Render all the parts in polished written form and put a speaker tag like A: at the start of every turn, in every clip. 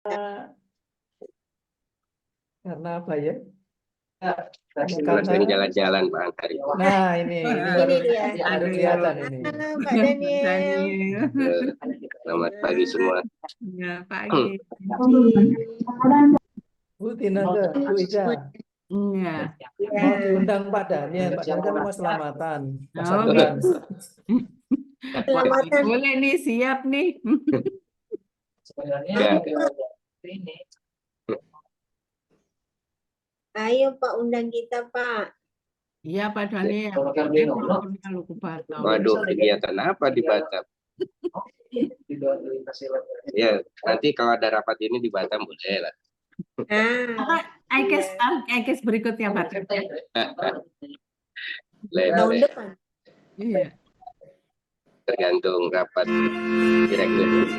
A: Karena apa ya?
B: Karena sering jalan-jalan Pak Antari.
A: Nah, ini baru kelihatan ini.
C: Pak Daniel.
B: Selamat pagi semua.
C: Ya, pagi.
A: Bu Tineke, Bu Ica,
C: Iya.
A: mau diundang Pak Daniel. Pak Daniel kan mau selamatan.
C: Oh,
A: Pasangan.
C: Selamatan. Boleh nih, siap nih.
B: Ya.
D: Ayo Pak, undang kita Pak.
C: Iya Pak Daniel.
B: Waduh, kegiatan apa di Batam? Ya, nanti kalau ada rapat ini di Batam boleh lah.
C: I-case berikutnya Pak.
D: Tahun depan.
C: Iya.
B: Tergantung rapat direktur.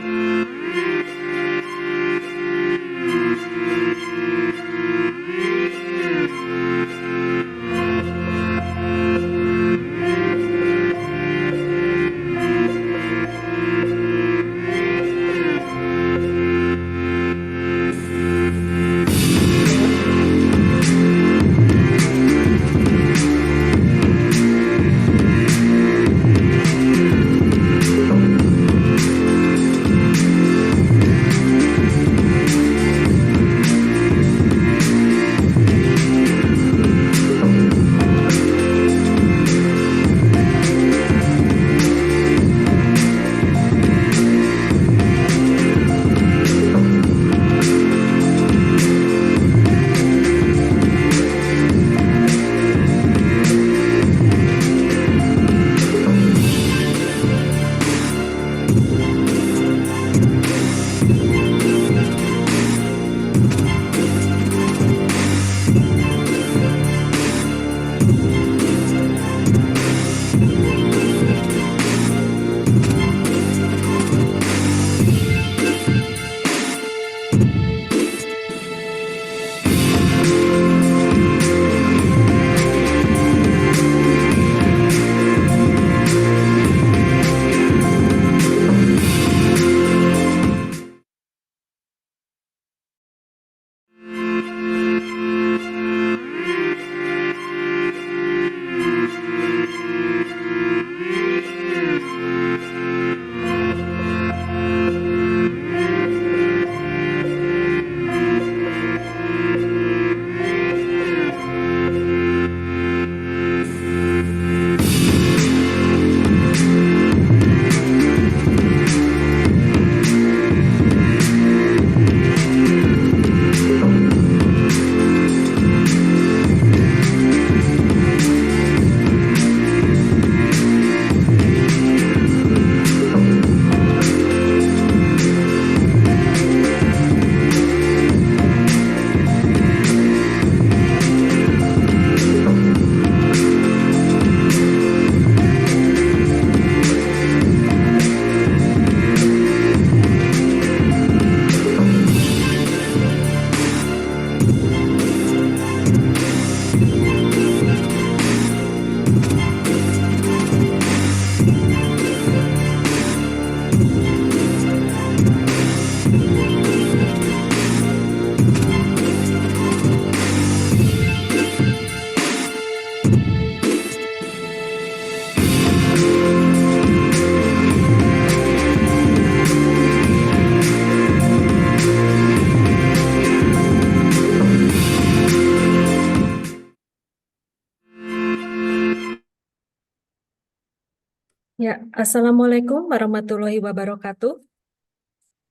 E: Ya, Assalamualaikum warahmatullahi wabarakatuh.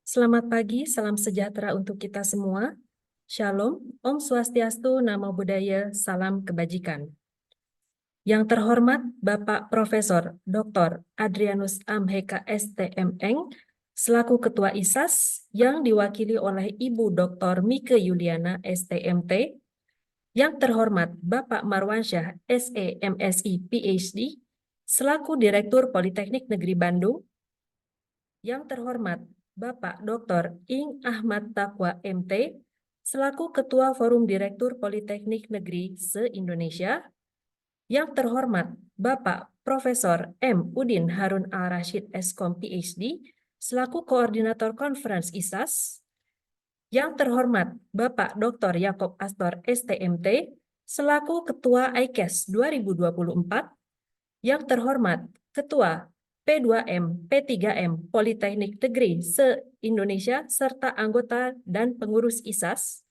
E: Selamat pagi, salam sejahtera untuk kita semua. Shalom, Om Swastiastu, Namo Buddhaya, salam kebajikan. Yang terhormat Bapak Profesor Dr. Adrianus Amheka STMeng, selaku Ketua ISAS, yang diwakili oleh Ibu Dr. Mike Yuliana STMT. Yang terhormat Bapak Marwansyah SE MSI PhD, selaku Direktur Politeknik Negeri Bandung. Yang terhormat Bapak Dr. Ing Ahmad Taqwa MT, selaku Ketua Forum Direktur Politeknik Negeri se-Indonesia. Yang terhormat Bapak Profesor M. Udin Harun Al-Rashid Eskom PhD, selaku Koordinator Konferensi ISAS. Yang terhormat Bapak Dr. Yakob Astor STMT selaku Ketua ICAS 2024, yang terhormat Ketua P2M, P3M Politeknik Negeri se-Indonesia serta anggota dan pengurus ISAS.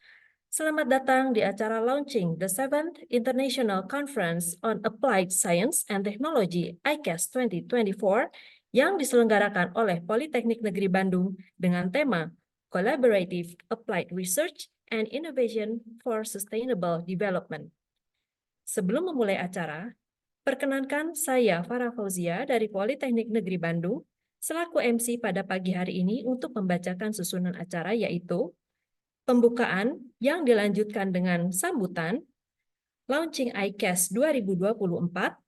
E: Selamat datang di acara launching the 7th International Conference on Applied Science and Technology ICAS 2024 yang diselenggarakan oleh Politeknik Negeri Bandung dengan tema Collaborative Applied Research and Innovation for Sustainable Development. Sebelum memulai acara, perkenankan saya Farah Fauzia dari Politeknik Negeri Bandung selaku MC pada pagi hari ini untuk membacakan susunan acara, yaitu pembukaan yang dilanjutkan dengan sambutan, launching ICAS 2024,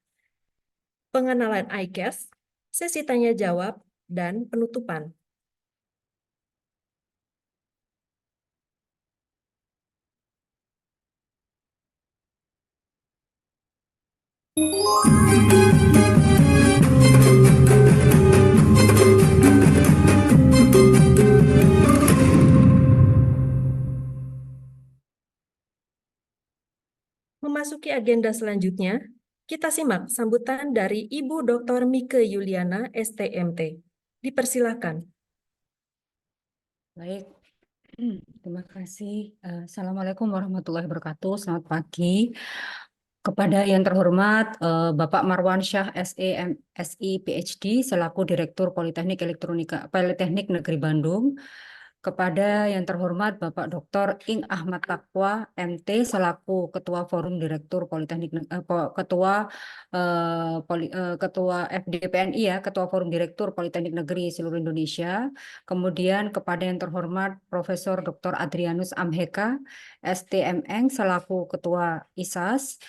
E: pengenalan ICAS, sesi tanya jawab, dan penutupan. Memasuki agenda selanjutnya, kita simak sambutan dari Ibu Dr. Mike Yuliana, STMT. Dipersilakan.
F: Baik, terima kasih. Assalamualaikum warahmatullahi wabarakatuh. Selamat pagi. Kepada yang terhormat Bapak Marwan Syah SI PhD selaku Direktur Politeknik Negeri Bandung. Kepada yang terhormat Bapak Dr. Ing Ahmad Taqwa MT selaku Ketua Forum Direktur Politeknik Ketua FDPNI ya, Ketua Forum Direktur Politeknik Negeri seluruh Indonesia. Kemudian kepada yang terhormat Profesor Dr. Adrianus Amheka STMN selaku Ketua ISAS.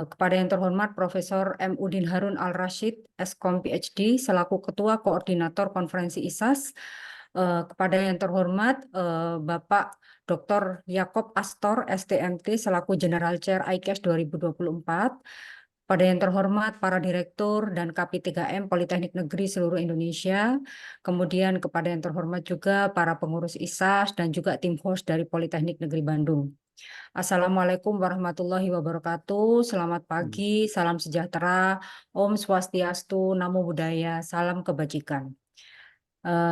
F: Kepada yang terhormat Profesor M. Udin Harun Al-Rashid, Eskom PhD, selaku Ketua Koordinator Konferensi ISAS. Kepada yang terhormat Bapak Dr. Yakob Astor, STMT, selaku General Chair ICAS 2024. Pada yang terhormat para Direktur dan KP3M Politeknik Negeri seluruh Indonesia. Kemudian kepada yang terhormat juga para pengurus ISAS dan juga tim host dari Politeknik Negeri Bandung. Assalamualaikum warahmatullahi wabarakatuh. Selamat pagi, salam sejahtera, Om Swastiastu, Namo Buddhaya, salam kebajikan.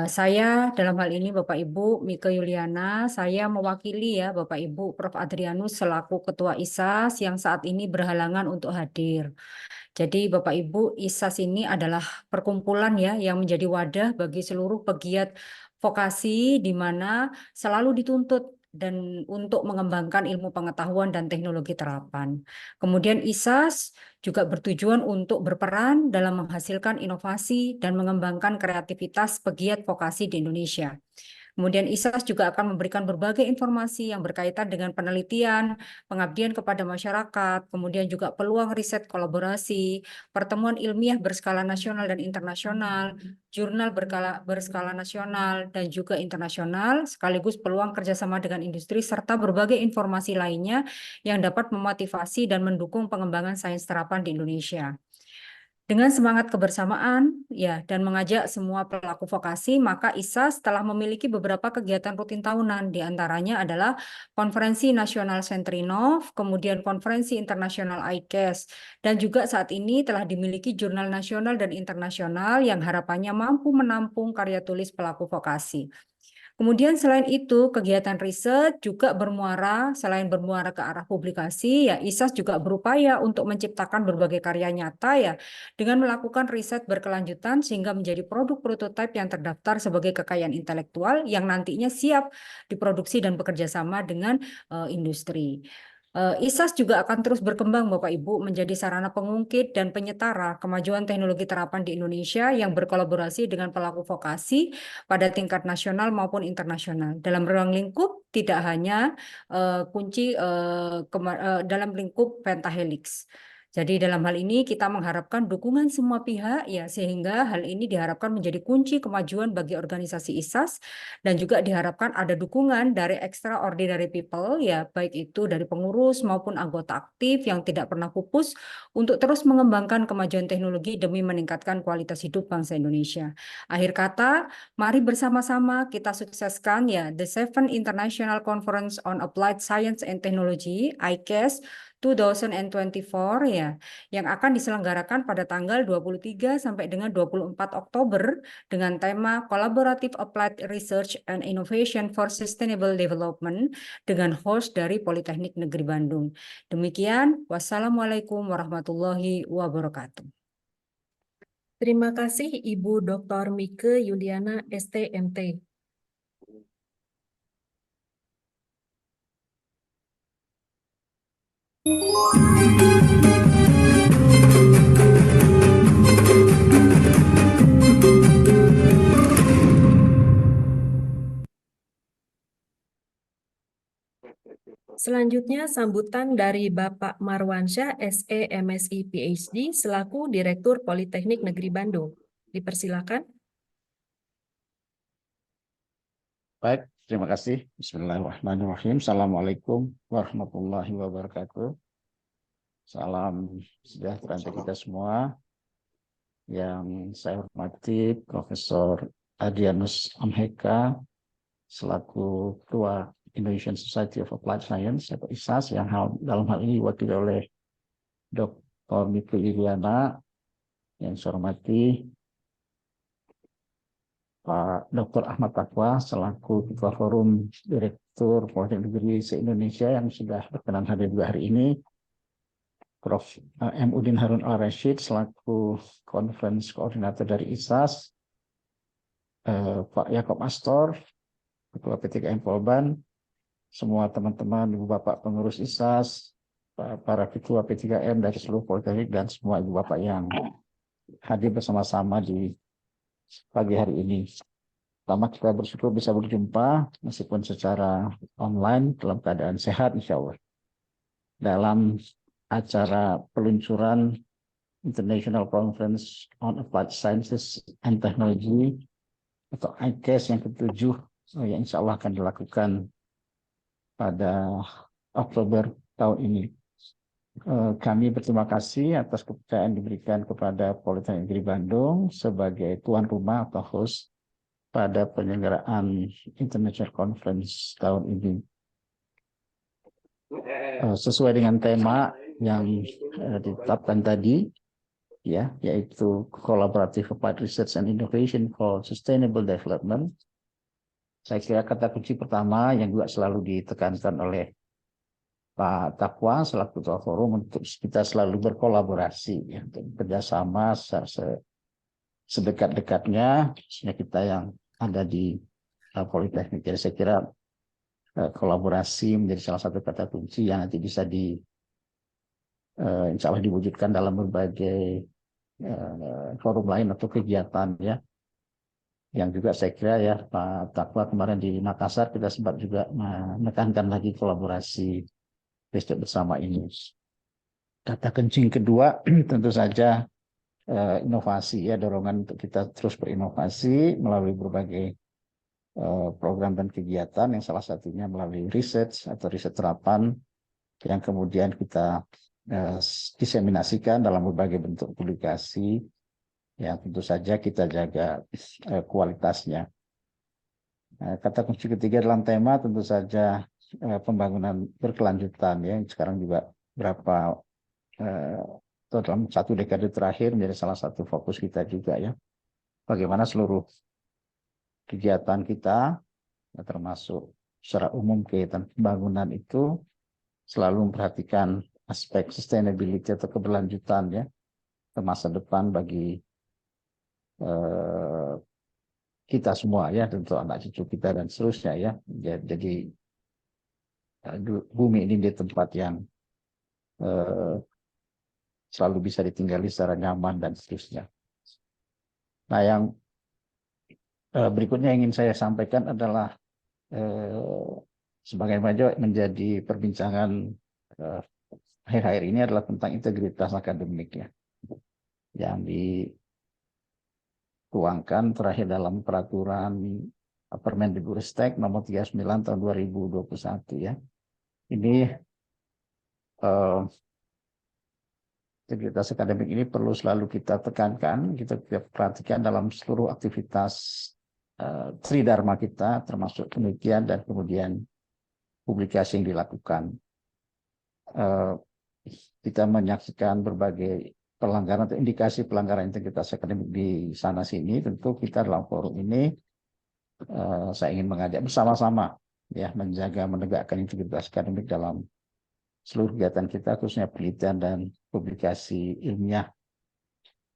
F: Saya dalam hal ini Bapak Ibu Mike Yuliana, saya mewakili ya Bapak Ibu Prof. Adrianus selaku Ketua ISAS yang saat ini berhalangan untuk hadir. Jadi Bapak Ibu, ISAS ini adalah perkumpulan ya yang menjadi wadah bagi seluruh pegiat vokasi di mana selalu dituntut dan untuk mengembangkan ilmu pengetahuan dan teknologi terapan. Kemudian ISAS juga bertujuan untuk berperan dalam menghasilkan inovasi dan mengembangkan kreativitas pegiat vokasi di Indonesia. Kemudian ISAS juga akan memberikan berbagai informasi yang berkaitan dengan penelitian, pengabdian kepada masyarakat, kemudian juga peluang riset kolaborasi, pertemuan ilmiah berskala nasional dan internasional, jurnal berskala nasional dan juga internasional, sekaligus peluang kerjasama dengan industri, serta berbagai informasi lainnya yang dapat memotivasi dan mendukung pengembangan sains terapan di Indonesia. Dengan semangat kebersamaan ya dan mengajak semua pelaku vokasi, maka ISAS telah memiliki beberapa kegiatan rutin tahunan, di antaranya adalah Konferensi Nasional Sentrinov, kemudian Konferensi Internasional ICAS, dan juga saat ini telah dimiliki jurnal nasional dan internasional yang harapannya mampu menampung karya tulis pelaku vokasi. Kemudian selain itu, kegiatan riset juga selain bermuara ke arah publikasi, ya ISAS juga berupaya untuk menciptakan berbagai karya nyata ya, dengan melakukan riset berkelanjutan sehingga menjadi produk prototipe yang terdaftar sebagai kekayaan intelektual yang nantinya siap diproduksi dan bekerja sama dengan industri. ISAS juga akan terus berkembang Bapak Ibu menjadi sarana pengungkit dan penyetara kemajuan teknologi terapan di Indonesia yang berkolaborasi dengan pelaku vokasi pada tingkat nasional maupun internasional. Dalam ruang lingkup tidak hanya dalam lingkup pentahelix. Jadi dalam hal ini kita mengharapkan dukungan semua pihak ya, sehingga hal ini diharapkan menjadi kunci kemajuan bagi organisasi ISAS, dan juga diharapkan ada dukungan dari extraordinary people ya, baik itu dari pengurus maupun anggota aktif yang tidak pernah pupus untuk terus mengembangkan kemajuan teknologi demi meningkatkan kualitas hidup bangsa Indonesia. Akhir kata, mari bersama-sama kita sukseskan ya The 7th International Conference on Applied Science and Technology (ICASS) 2024 ya, yang akan diselenggarakan pada tanggal 23 sampai dengan 24 Oktober dengan tema Collaborative Applied Research and Innovation for Sustainable Development dengan host dari Politeknik Negeri Bandung. Demikian, wassalamualaikum warahmatullahi wabarakatuh.
E: Terima kasih Ibu Dr. Mike Yuliana STMT. Selanjutnya sambutan dari Bapak Marwansyah SE MSI PhD selaku Direktur Politeknik Negeri Bandung. Dipersilakan.
G: Baik, terima kasih. Bismillahirrahmanirrahim. Assalamualaikum warahmatullahi wabarakatuh. Salam sejahtera untuk kita semua. Yang saya hormati Profesor Adrianus Amheka selaku Ketua Indonesian Society of Applied Science atau ISAS, yang dalam hal ini diwakili oleh Dr. Mike Yuliana. Yang saya hormati Pak Dr. Ahmad Taqwa selaku Ketua Forum Direktur Politeknik Negeri se-Indonesia yang sudah berkenan hadir juga hari ini, Prof. M. Udin Harun Al-Rashid selaku Conference Koordinator dari ISAS, Pak Yakob Astor, Ketua P3M Polban, semua teman-teman, Ibu Bapak pengurus ISAS, para Ketua P3M dari seluruh Politeknik, dan semua Ibu Bapak yang hadir bersama-sama di pagi hari ini. Pertama, kita bersyukur bisa berjumpa meskipun secara online dalam keadaan sehat insya Allah dalam acara peluncuran International Conference on Applied Sciences and Technology atau ICASS yang ke-7 yang insya Allah akan dilakukan pada Oktober tahun ini. Kami berterima kasih atas kepercayaan diberikan kepada Politeknik Negeri Bandung sebagai tuan rumah atau host pada penyelenggaraan International Conference tahun ini. Sesuai dengan tema yang ditetapkan tadi, ya, yaitu Collaborative Applied Research and Innovation for Sustainable Development. Saya kira kata kunci pertama yang juga selalu ditekankan oleh Pak Taqwa selaku Ketua Forum untuk kita selalu berkolaborasi, ya, bekerjasama sedekat-dekatnya sehingga kita yang ada di Politeknik. Jadi saya kira kolaborasi menjadi salah satu kata kunci yang nanti bisa insya Allah diwujudkan dalam berbagai forum lain atau kegiatan, ya. Yang juga saya kira ya Pak Taqwa kemarin di Makassar kita sempat juga menekankan lagi kolaborasi riset bersama ini. Kata kencing kedua tentu saja inovasi, ya, dorongan untuk kita terus berinovasi melalui berbagai program dan kegiatan yang salah satunya melalui riset atau riset terapan yang kemudian kita diseminasikan dalam berbagai bentuk publikasi yang tentu saja kita jaga kualitasnya. Kata kunci ketiga dalam tema tentu saja pembangunan berkelanjutan, ya, sekarang juga dalam satu dekade terakhir menjadi salah satu fokus kita juga, ya, bagaimana seluruh kegiatan kita, ya, termasuk secara umum kegiatan pembangunan itu selalu memperhatikan aspek sustainability atau keberlanjutan, ya, ke masa depan bagi kita semua, ya, tentu anak cucu kita dan seterusnya, ya. Jadi bumi ini di tempat yang selalu bisa ditinggali secara nyaman dan seterusnya. Nah, yang berikutnya ingin saya sampaikan adalah sebagaimana menjadi perbincangan akhir-akhir ini adalah tentang integritas akademik ya, yang dituangkan terakhir dalam peraturan Permendikbudristek nomor 39 tahun 2021 ya. Ini integritas akademik ini perlu selalu kita tekankan, kita perhatikan dalam seluruh aktivitas tridharma kita, termasuk penelitian dan kemudian publikasi yang dilakukan. Kita menyaksikan berbagai pelanggaran atau indikasi pelanggaran integritas akademik di sana sini. Tentu kita dalam forum ini saya ingin mengajak bersama-sama ya menjaga menegakkan integritas akademik dalam seluruh kegiatan kita, khususnya penelitian dan publikasi ilmiah.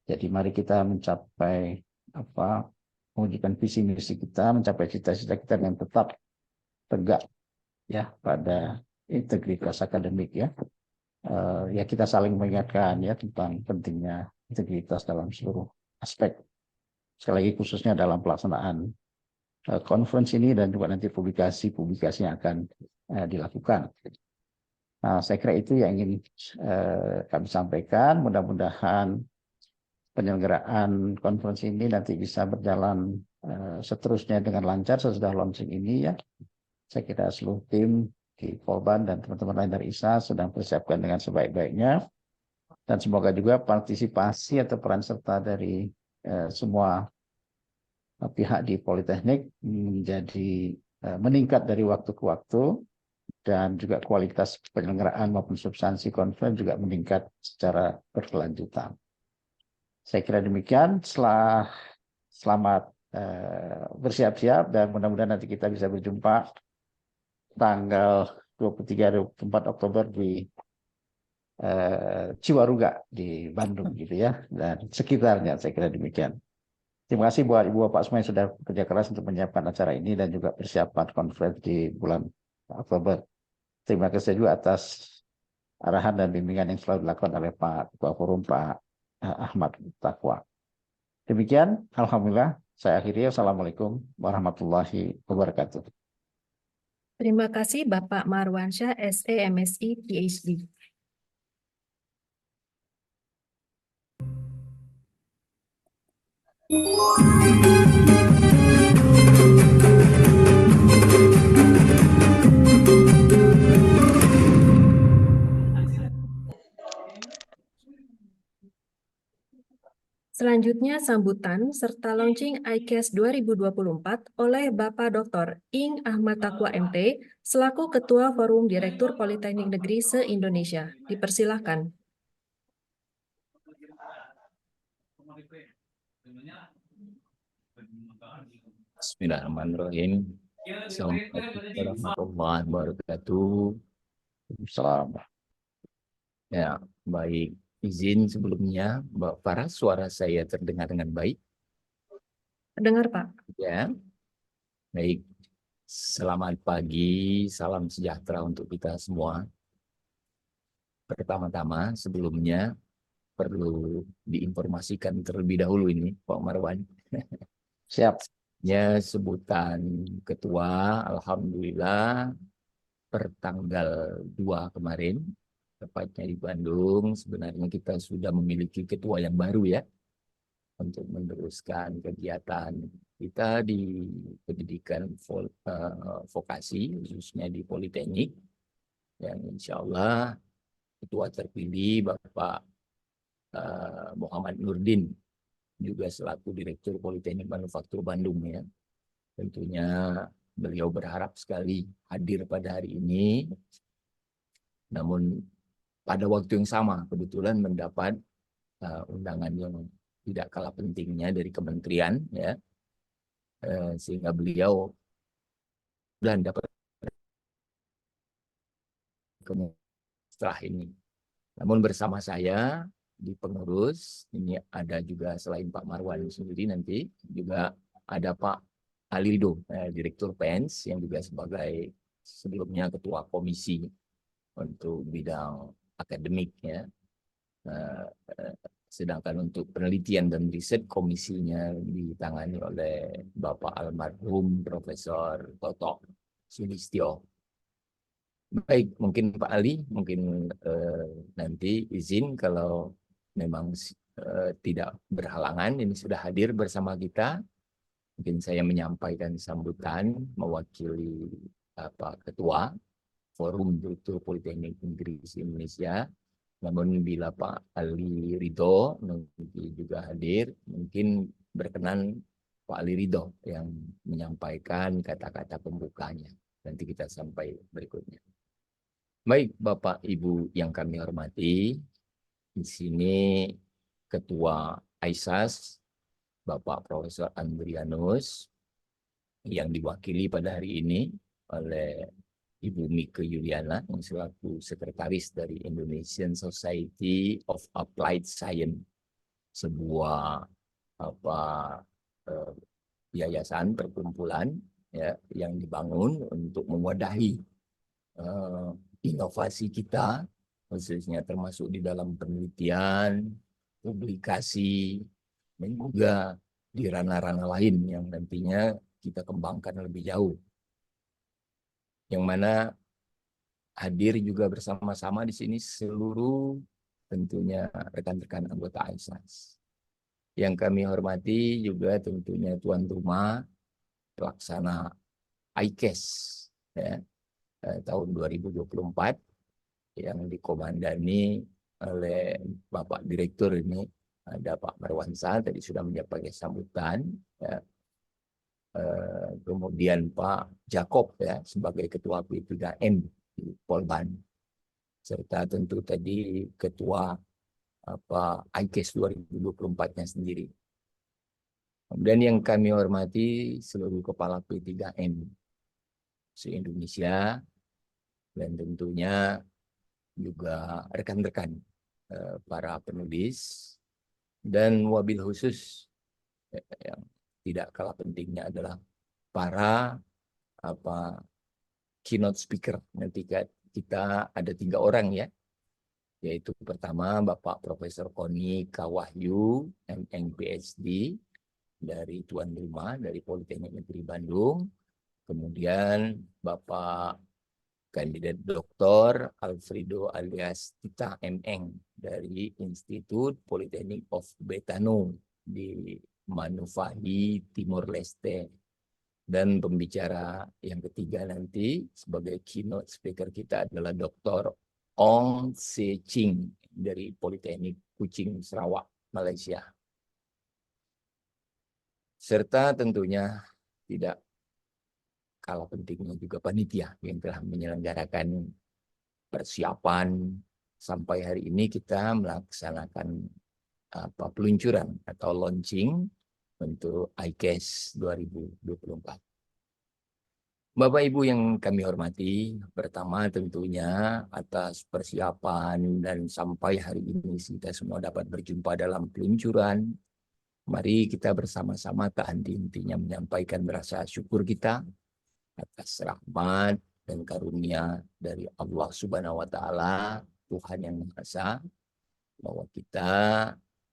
G: Jadi mari kita mencapai mewujudkan visi misi kita, mencapai cita-cita kita dengan tetap tegak ya pada integritas akademik ya. Ya kita saling mengingatkan ya tentang pentingnya integritas dalam seluruh aspek. Sekali lagi khususnya dalam pelaksanaan conference ini dan juga nanti publikasi yang akan dilakukan. Nah, saya kira itu yang ingin kami sampaikan. Mudah-mudahan penyelenggaraan konferensi ini nanti bisa berjalan seterusnya dengan lancar sesudah launching ini ya. Saya kira seluruh tim di Polban dan teman-teman lain dari ISA sedang persiapkan dengan sebaik-baiknya. Dan semoga juga partisipasi atau peran serta dari semua pihak di Politeknik menjadi meningkat dari waktu ke waktu. Dan juga kualitas penyelenggaraan maupun substansi konferensi juga meningkat secara berkelanjutan. Saya kira demikian. Selamat bersiap-siap dan mudah-mudahan nanti kita bisa berjumpa tanggal 23-24 Oktober di Ciwaruga di Bandung gitu ya dan sekitarnya. Saya kira demikian. Terima kasih buat Ibu Bapak semua yang sudah bekerja keras untuk menyiapkan acara ini dan juga persiapan konferensi di bulan Oktober. Terima kasih juga atas arahan dan bimbingan yang selalu dilakukan oleh Pak Ketua Forum, Pak Ahmad Taqwa. Demikian, alhamdulillah, saya akhiri. Wassalamualaikum warahmatullahi wabarakatuh.
E: Terima kasih Bapak Marwansyah, SE, MSI, PhD. Selanjutnya sambutan serta launching ICAS 2024 oleh Bapak Dr. Ing Ahmad Taqwa MT selaku Ketua Forum Direktur Politeknik Negeri se-Indonesia. Dipersilahkan.
H: Bismillahirrahmanirrahim. Assalamualaikum warahmatullahi wabarakatuh.
G: Selamat.
H: Ya, baik. Izin sebelumnya, Mbak Farah, suara saya terdengar dengan baik?
E: Dengar, Pak.
H: Ya, baik. Selamat pagi, salam sejahtera untuk kita semua. Pertama-tama, sebelumnya perlu diinformasikan terlebih dahulu ini, Pak Marwan.
G: Siap.
H: Ya, sebutan ketua, alhamdulillah, per tanggal 2 kemarin, tepatnya di Bandung, sebenarnya kita sudah memiliki ketua yang baru ya, untuk meneruskan kegiatan kita di pendidikan vokasi, khususnya di Politeknik, yang insya Allah ketua terpilih Bapak Muhammad Nurdin, juga selaku Direktur Politeknik Manufaktur Bandung ya. Tentunya beliau berharap sekali hadir pada hari ini, namun pada waktu yang sama kebetulan mendapat undangan yang tidak kalah pentingnya dari kementerian ya, sehingga beliau dan dapat setelah ini. Namun bersama saya di pengurus ini ada juga selain Pak Marwan sendiri nanti juga ada Pak Alido, Direktur PENS yang juga sebagai sebelumnya ketua komisi untuk bidang akademik ya. Sedangkan untuk penelitian dan riset komisinya ditangani oleh Bapak almarhum Profesor Toto Sulistyo. Baik, mungkin Pak Ali, mungkin nanti izin kalau memang tidak berhalangan, ini sudah hadir bersama kita. Mungkin saya menyampaikan sambutan mewakili Ketua Forum Direktur Politeknik Negeri Indonesia. Namun bila Pak Ali Ridho nanti juga hadir, mungkin berkenan Pak Ali Ridho yang menyampaikan kata-kata pembukanya. Nanti kita sampai berikutnya. Baik, Bapak Ibu yang kami hormati, di sini Ketua AISAS, Bapak Profesor Adrianus, yang diwakili pada hari ini oleh Ibu Mike Yuliana, yang selaku Sekretaris dari Indonesian Society of Applied Science, sebuah yayasan perkumpulan ya, yang dibangun untuk mewadahi inovasi kita, khususnya termasuk di dalam penelitian, publikasi, dan juga di ranah-ranah lain yang nantinya kita kembangkan lebih jauh. Yang mana hadir juga bersama-sama di sini seluruh tentunya rekan-rekan anggota AISAS. Yang kami hormati juga tentunya tuan rumah pelaksana ICAS ya, tahun 2024 yang dikomandani oleh Bapak Direktur ini, ada Pak Marwansa tadi sudah menyampaikan sambutan ya. Kemudian Pak Jakob ya sebagai Ketua P3M di Polban, serta tentu tadi Ketua ICAS 2024-nya sendiri. Kemudian yang kami hormati seluruh kepala P3M se-Indonesia, dan tentunya juga rekan-rekan para penulis, dan wabil khusus yang tidak kalah pentingnya adalah para keynote speaker. Nanti kita ada 3 orang ya, yaitu pertama Bapak Profesor Koni Kawahyu, MPhD PhD dari tuan rumah dari Politeknik Negeri Bandung. Kemudian Bapak Kandidat Dr. Alfredo alias Tita M.Eng dari Institut Politeknik of Betano di Manufahi, Timor Leste. Dan pembicara yang ketiga nanti sebagai keynote speaker kita adalah Dr. Ong Se Ching dari Politeknik Kuching, Sarawak, Malaysia. Serta tentunya tidak kalah pentingnya juga panitia yang telah menyelenggarakan persiapan sampai hari ini kita melaksanakan peluncuran atau launching untuk ICAS 2024. Bapak Ibu yang kami hormati, pertama tentunya atas persiapan dan sampai hari ini kita semua dapat berjumpa dalam peluncuran. Mari kita bersama-sama tak henti-hentinya menyampaikan rasa syukur kita atas rahmat dan karunia dari Allah Subhanahu wa Ta'ala, Tuhan yang Maha Esa, bahwa kita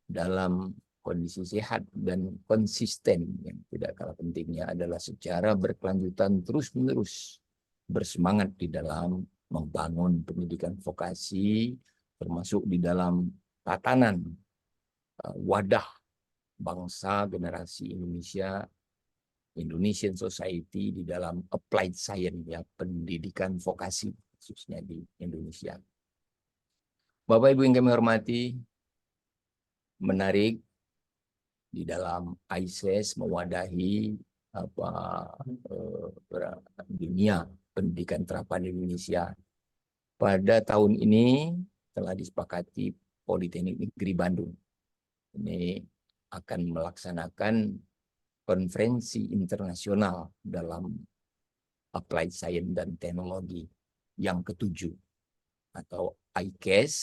H: dalam kondisi sehat dan konsisten. Yang tidak kalah pentingnya adalah secara berkelanjutan terus-menerus bersemangat di dalam membangun pendidikan vokasi, termasuk di dalam tatanan wadah bangsa generasi Indonesia, Indonesian Society di dalam applied science, ya, pendidikan vokasi khususnya di Indonesia. Bapak Ibu yang kami hormati, menarik di dalam ICAS mewadahi dunia pendidikan terapan Indonesia. Pada tahun ini telah disepakati Politeknik Negeri Bandung ini akan melaksanakan konferensi internasional dalam applied science dan teknologi yang ke-7 atau ICAS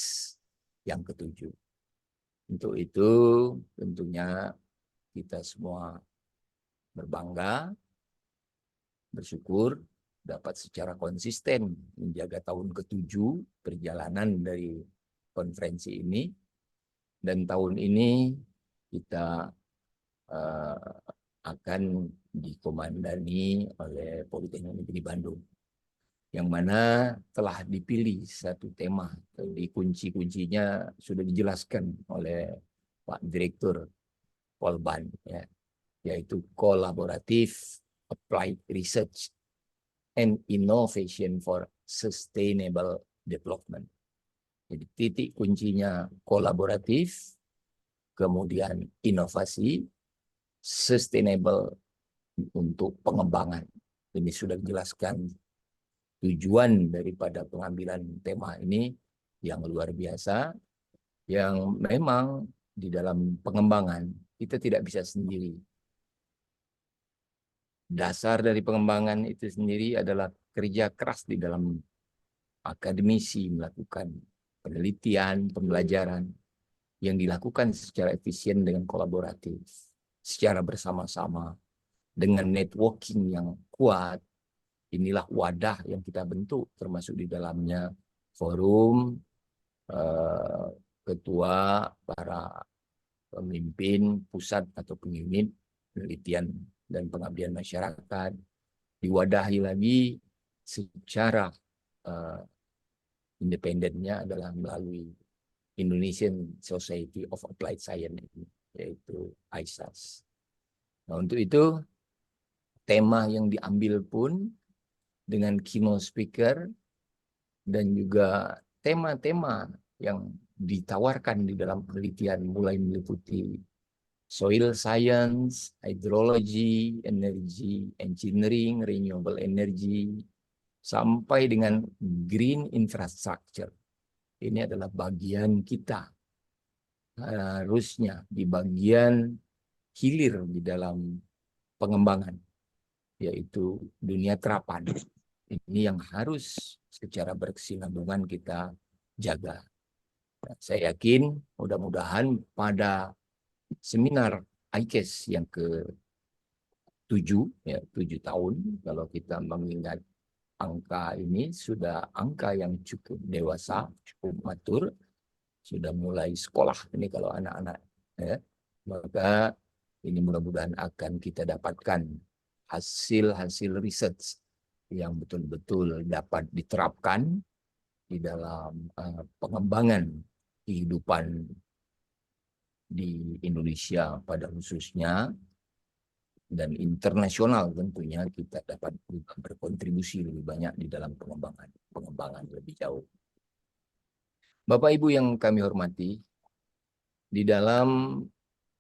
H: yang ke-7. Untuk itu tentunya kita semua berbangga, bersyukur dapat secara konsisten menjaga tahun ke-7 perjalanan dari konferensi ini. Dan tahun ini kita akan dikomandani oleh Politeknik Negeri Bandung yang mana telah dipilih satu tema. Di kunci-kuncinya sudah dijelaskan oleh Pak Direktur Polban, ya, yaitu Collaborative Applied Research and Innovation for Sustainable Development. Jadi titik kuncinya kolaboratif, kemudian inovasi, sustainable untuk pengembangan. Ini sudah dijelaskan tujuan daripada pengambilan tema ini yang luar biasa, yang memang di dalam pengembangan kita tidak bisa sendiri. Dasar dari pengembangan itu sendiri adalah kerja keras di dalam akademisi melakukan penelitian, pembelajaran yang dilakukan secara efisien dengan kolaboratif, secara bersama-sama, dengan networking yang kuat. Inilah wadah yang kita bentuk, termasuk di dalamnya forum ketua para pemimpin pusat atau unit penelitian dan pengabdian masyarakat, diwadahi lagi secara independennya adalah melalui Indonesian Society of Applied Science, yaitu ISAS. Nah, untuk itu tema yang diambil pun dengan keynote speaker dan juga tema-tema yang ditawarkan di dalam penelitian mulai meliputi soil science, hydrology, energy engineering, renewable energy, sampai dengan green infrastructure. Ini adalah bagian kita, harusnya di bagian hilir di dalam pengembangan, yaitu dunia terapan. Ini yang harus secara berkesinambungan kita jaga. Saya yakin mudah-mudahan pada seminar ICAS yang ke-7, ya 7 tahun, kalau kita mengingat angka ini sudah angka yang cukup dewasa, cukup matur, sudah mulai sekolah ini kalau anak-anak, ya, maka ini mudah-mudahan akan kita dapatkan hasil-hasil riset yang betul-betul dapat diterapkan di dalam pengembangan kehidupan di Indonesia pada khususnya, dan internasional tentunya kita dapat berkontribusi lebih banyak di dalam pengembangan lebih jauh. Bapak Ibu yang kami hormati, di dalam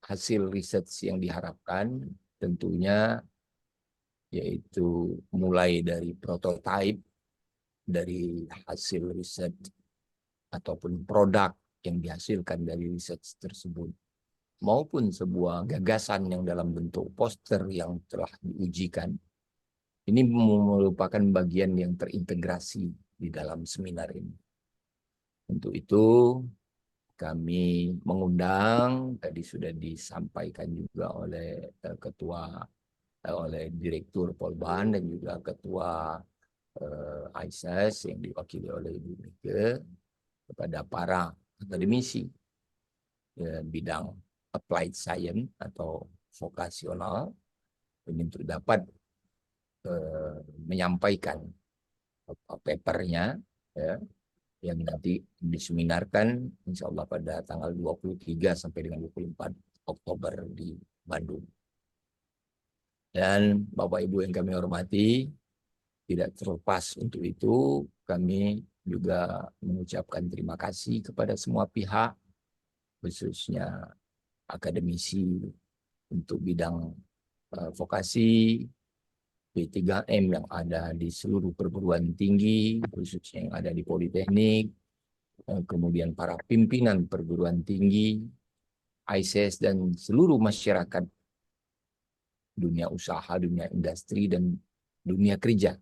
H: hasil riset yang diharapkan tentunya yaitu mulai dari prototipe dari hasil riset ataupun produk yang dihasilkan dari riset tersebut, maupun sebuah gagasan yang dalam bentuk poster yang telah diujikan. Ini merupakan bagian yang terintegrasi di dalam seminar ini. Untuk itu kami mengundang, tadi sudah disampaikan juga oleh oleh Direktur Polban dan juga Ketua ISAS yang diwakili oleh Ibu Mika, kepada para akademisi bidang applied science atau vokasional ini untuk dapat menyampaikan papernya, ya, yang nanti diseminarkan insya Allah pada tanggal 23 sampai dengan 24 Oktober di Bandung. Dan Bapak Ibu yang kami hormati, tidak terlepas untuk itu kami juga mengucapkan terima kasih kepada semua pihak, khususnya akademisi untuk bidang vokasi, P3M yang ada di seluruh perguruan tinggi, khususnya yang ada di Politeknik, kemudian para pimpinan perguruan tinggi, ISAS, dan seluruh masyarakat dunia usaha, dunia industri, dan dunia kerja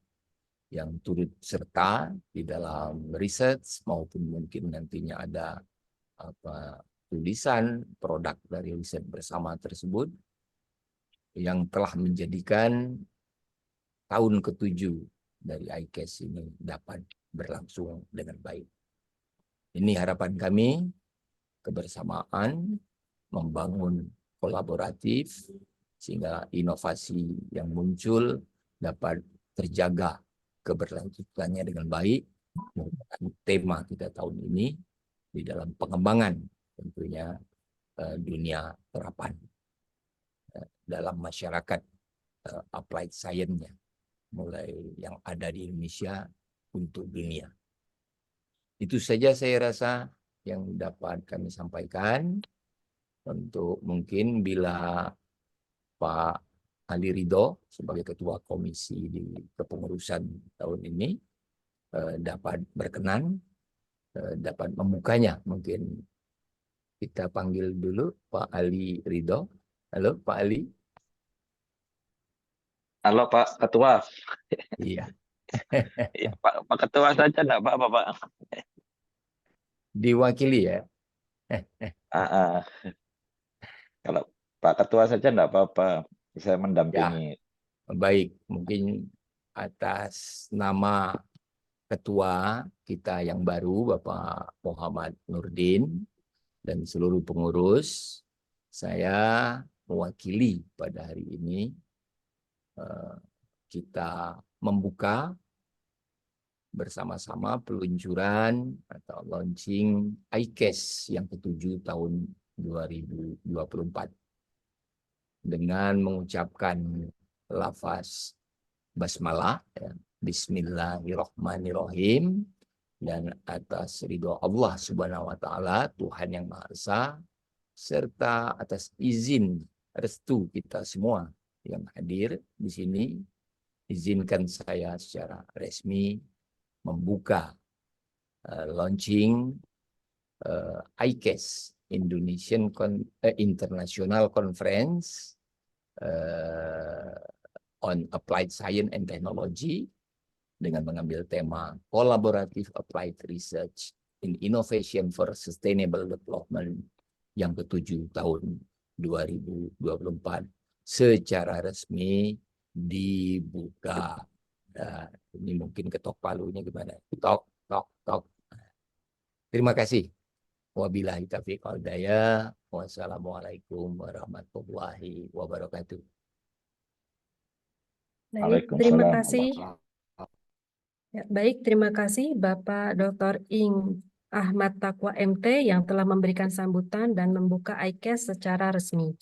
H: yang turut serta di dalam riset maupun mungkin nantinya ada tulisan produk dari riset bersama tersebut yang telah menjadikan tahun ke-7 dari ICAS ini dapat berlangsung dengan baik. Ini harapan kami, kebersamaan, membangun kolaboratif, sehingga inovasi yang muncul dapat terjaga keberlanjutannya dengan baik. Merupakan tema kita tahun ini di dalam pengembangan tentunya dunia terapan dalam masyarakat applied science-nya, mulai yang ada di Indonesia untuk dunia. Itu saja saya rasa yang dapat kami sampaikan. Untuk mungkin bila Pak Ali Ridho sebagai Ketua Komisi di Kepengurusan tahun ini dapat berkenan, dapat membukanya. Mungkin kita panggil dulu Pak Ali Ridho. Halo Pak Ali.
I: Halo Pak Ketua.
H: Iya.
I: Ya, Pak Ketua saja enggak apa-apa Pak.
H: Diwakili ya.
I: Kalau Pak Ketua saja enggak apa-apa. Saya mendampingi.
H: Baik, mungkin atas nama Ketua kita yang baru Bapak Muhammad Nurdin dan seluruh pengurus, saya mewakili pada hari ini kita membuka bersama-sama peluncuran atau launching ICAS yang ke-7 tahun 2024 dengan mengucapkan lafaz basmalah, ya, Bismillahirrahmanirrahim, dan atas ridho Allah Subhanahu wa Ta'ala, Tuhan yang Maha Esa, serta atas izin restu kita semua yang hadir di sini, izinkan saya secara resmi membuka launching ICAS International Conference on Applied Science and Technology dengan mengambil tema Collaborative Applied Research in Innovation for Sustainable Development yang ke-7 tahun 2024 secara resmi dibuka. Nah, ini mungkin ketok palunya gimana? Tok, tok, tok. Terima kasih. Wabillahi taufiq wal hidayah. Wassalamualaikum warahmatullahi wabarakatuh.
E: Baik, terima kasih. Ya, baik, terima kasih Bapak Dr. Ing Ahmad Taqwa MT yang telah memberikan sambutan dan membuka ICAS secara resmi.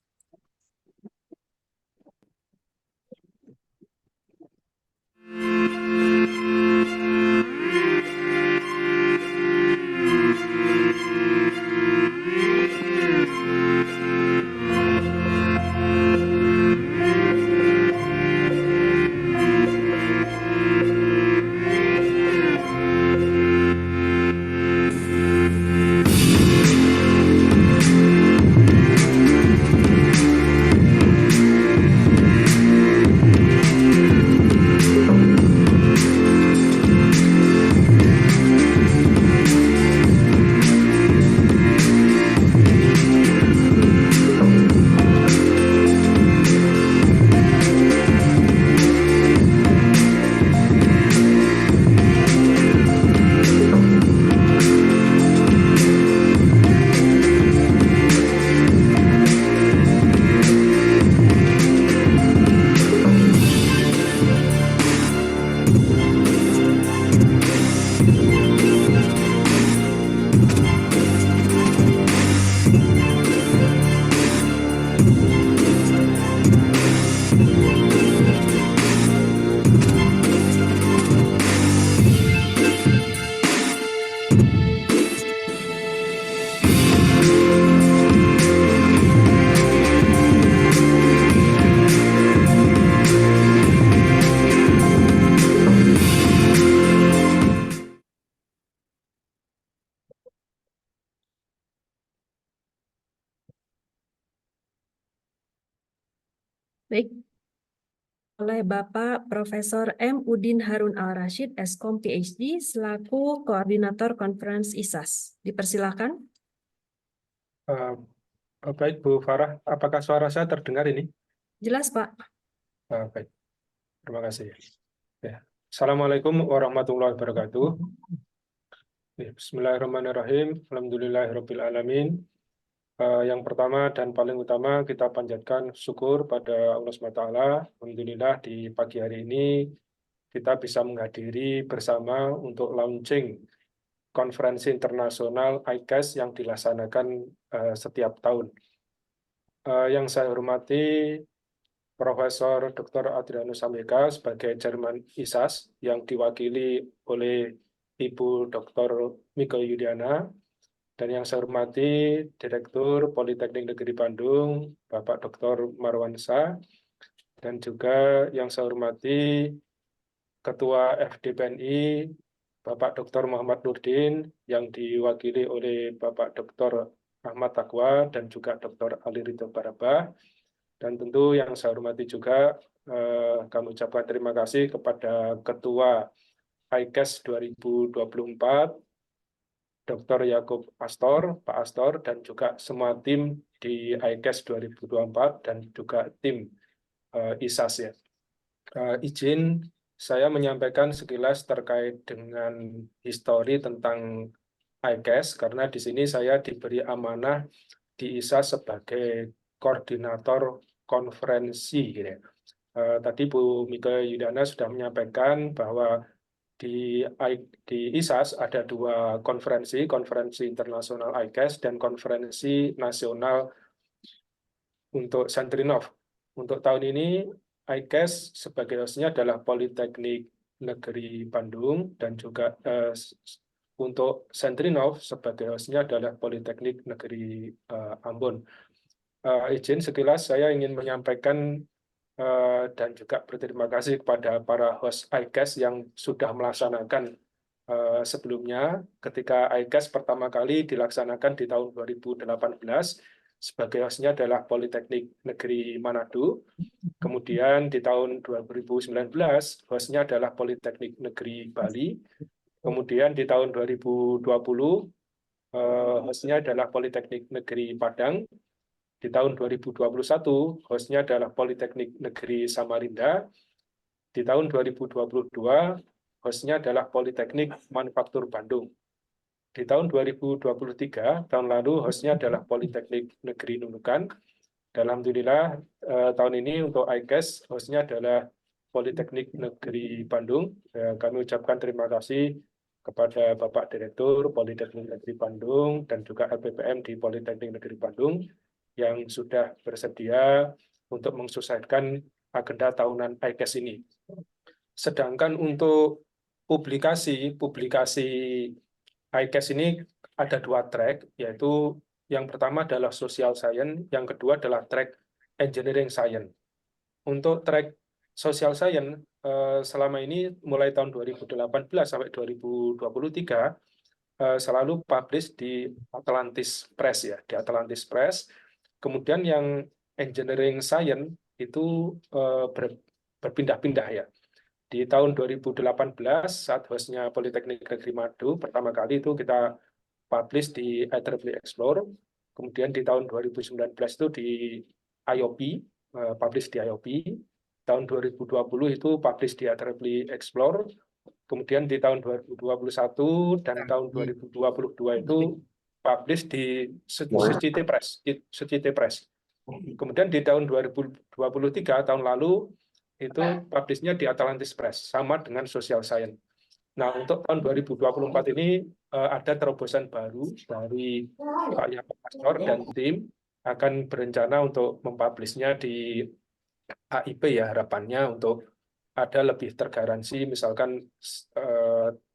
E: Baik, oleh Bapak Profesor M. Udin Harun Al-Rashid, Eskom PhD, selaku Koordinator Conference ISAS. Dipersilakan.
J: Baik, Bu Farah, apakah suara saya terdengar ini?
E: Jelas, Pak.
J: Baik, terima kasih. Ya. Assalamualaikum warahmatullahi wabarakatuh. Bismillahirrahmanirrahim. Alhamdulillahirrabbilalamin. Yang pertama dan paling utama kita panjatkan syukur pada Allah SWT. Alhamdulillah di pagi hari ini kita bisa menghadiri bersama untuk launching konferensi internasional ICAS yang dilaksanakan setiap tahun. Yang saya hormati Profesor Dr. Adrianus Amheka sebagai Chairman ISAS yang diwakili oleh Ibu Dr. Mika Yudiana, dan yang saya hormati Direktur Politeknik Negeri Bandung, Bapak Dr. Marwansa, dan juga yang saya hormati Ketua FDPNI, Bapak Dr. Muhammad Nurdin, yang diwakili oleh Bapak Dr. Ahmad Taqwa, dan juga Dr. Ali Ridho Barabah. Dan tentu yang saya hormati juga, kami ucapkan terima kasih kepada Ketua ICAS 2024, Dr. Yakub Astor, Pak Astor, dan juga semua tim di ICAS 2024 dan juga tim ISAS ya. Izin saya menyampaikan sekilas terkait dengan histori tentang ICAS, karena di sini saya diberi amanah di ISAS sebagai koordinator konferensi. Gitu ya. Tadi Bu Mika Yudiana sudah menyampaikan bahwa di ISAS ada dua konferensi, konferensi internasional ICAS dan konferensi nasional untuk Sentrinov. Untuk tahun ini ICAS sebagai hostnya adalah Politeknik Negeri Bandung, dan juga untuk Sentrinov sebagai hostnya adalah Politeknik Negeri Ambon. Izin sekilas saya ingin menyampaikan dan juga berterima kasih kepada para host ICAS yang sudah melaksanakan sebelumnya. Ketika ICAS pertama kali dilaksanakan di tahun 2018, sebagai hostnya adalah Politeknik Negeri Manado. Kemudian di tahun 2019, hostnya adalah Politeknik Negeri Bali. Kemudian di tahun 2020, hostnya adalah Politeknik Negeri Padang. Di tahun 2021, hostnya adalah Politeknik Negeri Samarinda. Di tahun 2022, hostnya adalah Politeknik Manufaktur Bandung. Di tahun 2023, tahun lalu, hostnya adalah Politeknik Negeri Nunukan. Dan alhamdulillah, tahun ini untuk ICAS, hostnya adalah Politeknik Negeri Bandung. Kami ucapkan terima kasih kepada Bapak Direktur Politeknik Negeri Bandung dan juga LPPM di Politeknik Negeri Bandung yang sudah bersedia untuk mensukseskan agenda tahunan ICAS ini. Sedangkan untuk publikasi ICAS ini ada dua track, yaitu yang pertama adalah Social Science, yang kedua adalah track Engineering Science. Untuk track Social Science, selama ini mulai tahun 2018 sampai 2023, selalu publish di Atlantis Press ya, di Atlantis Press. Kemudian yang Engineering Science itu berpindah-pindah ya. Di tahun 2018 saat hostnya Politeknik Negeri Manado pertama kali itu kita publish di IEEE Explore. Kemudian di tahun 2019 itu di IOP, publish di IOP. Tahun 2020 itu publish di IEEE Explore. Kemudian di tahun 2021 dan tahun 2022 itu publish di Security Press. Kemudian di tahun 2023, tahun lalu, itu publishnya di Atlantis Press, sama dengan Social Science. Nah, untuk tahun 2024 ini ada terobosan baru dari Pak Yakub Astor dan tim akan berencana untuk mempublishnya di AIP ya, harapannya untuk ada lebih tergaransi, misalkan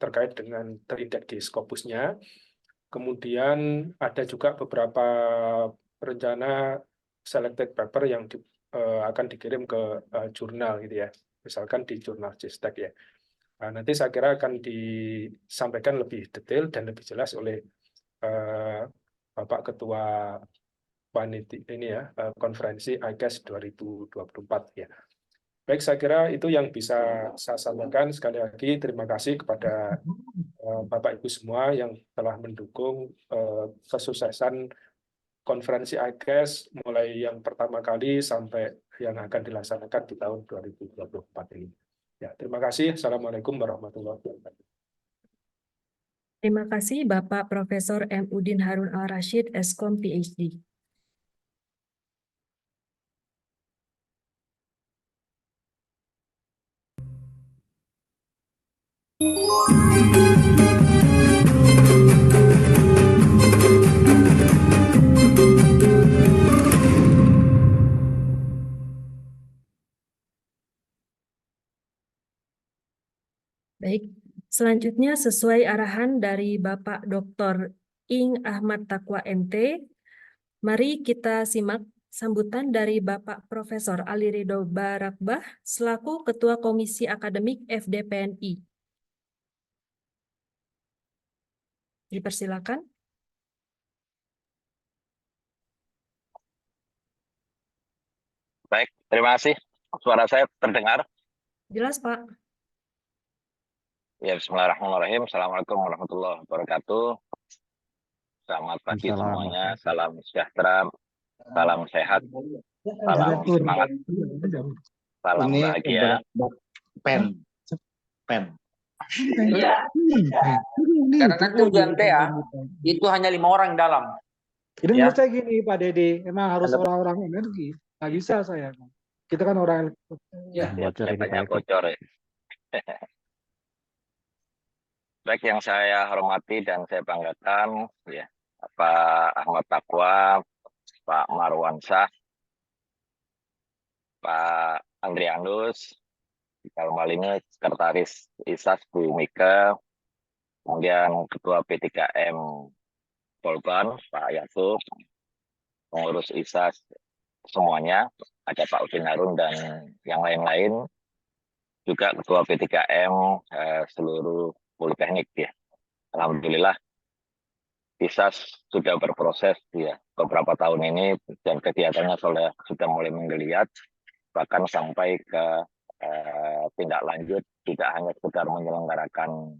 J: terkait dengan terindeks di Scopusnya. Kemudian ada juga beberapa rencana selected paper yang akan dikirim ke jurnal gitu ya, misalkan di jurnal CISTEC ya. Nah, nanti saya kira akan disampaikan lebih detail dan lebih jelas oleh Bapak Ketua Panitia ini ya, konferensi ICAS 2024 ya. Baik, saya kira itu yang bisa saya sampaikan. Sekali lagi terima kasih kepada Bapak Ibu semua yang telah mendukung kesuksesan konferensi ICAS mulai yang pertama kali sampai yang akan dilaksanakan di tahun 2024 ini. Ya, terima kasih. Assalamualaikum warahmatullahi wabarakatuh.
E: Terima kasih Bapak Profesor M. Udin Harun Al-Rashid, Eskom, PhD. Baik, selanjutnya sesuai arahan dari Bapak Dr. Ing Ahmad Taqwa MT, mari kita simak sambutan dari Bapak Profesor Ali Ridho Barakbah selaku Ketua Komisi Akademik FDPNI. Dipersilakan.
I: Baik, terima kasih. Suara saya terdengar?
E: Jelas, Pak.
I: Ya, bismillahirrahmanirrahim. Assalamualaikum warahmatullahi wabarakatuh. Selamat pagi semuanya. Salam sejahtera, salam sehat, salam semangat, salam
G: Ini
I: bahagia.
G: pen.
K: Karena tujuan TA itu hanya 5 orang dalam.
A: Jadi
K: Ya.
A: menurut saya gini Pak Dede, emang harus orang-orang energi. Nggak bisa saya. Kita kan orang
K: Ya.
I: Banyak bocor ya. Baik, yang saya hormati dan saya banggakan, ya, Pak Ahmad Taqwa, Pak Marwansyah, Pak Andrianus, dalam hal ini Sekretaris ISAS Bu Mika, kemudian Ketua P3M Polban, Pak Yakub, pengurus ISAS semuanya, ada Pak Udin Harun dan yang lain-lain, juga Ketua P3M seluruh Politeknik ya. Alhamdulillah ISAS sudah berproses ya beberapa tahun ini dan kegiatannya sudah mulai menggeliat, bahkan sampai ke tindak lanjut, tidak hanya sekedar menyelenggarakan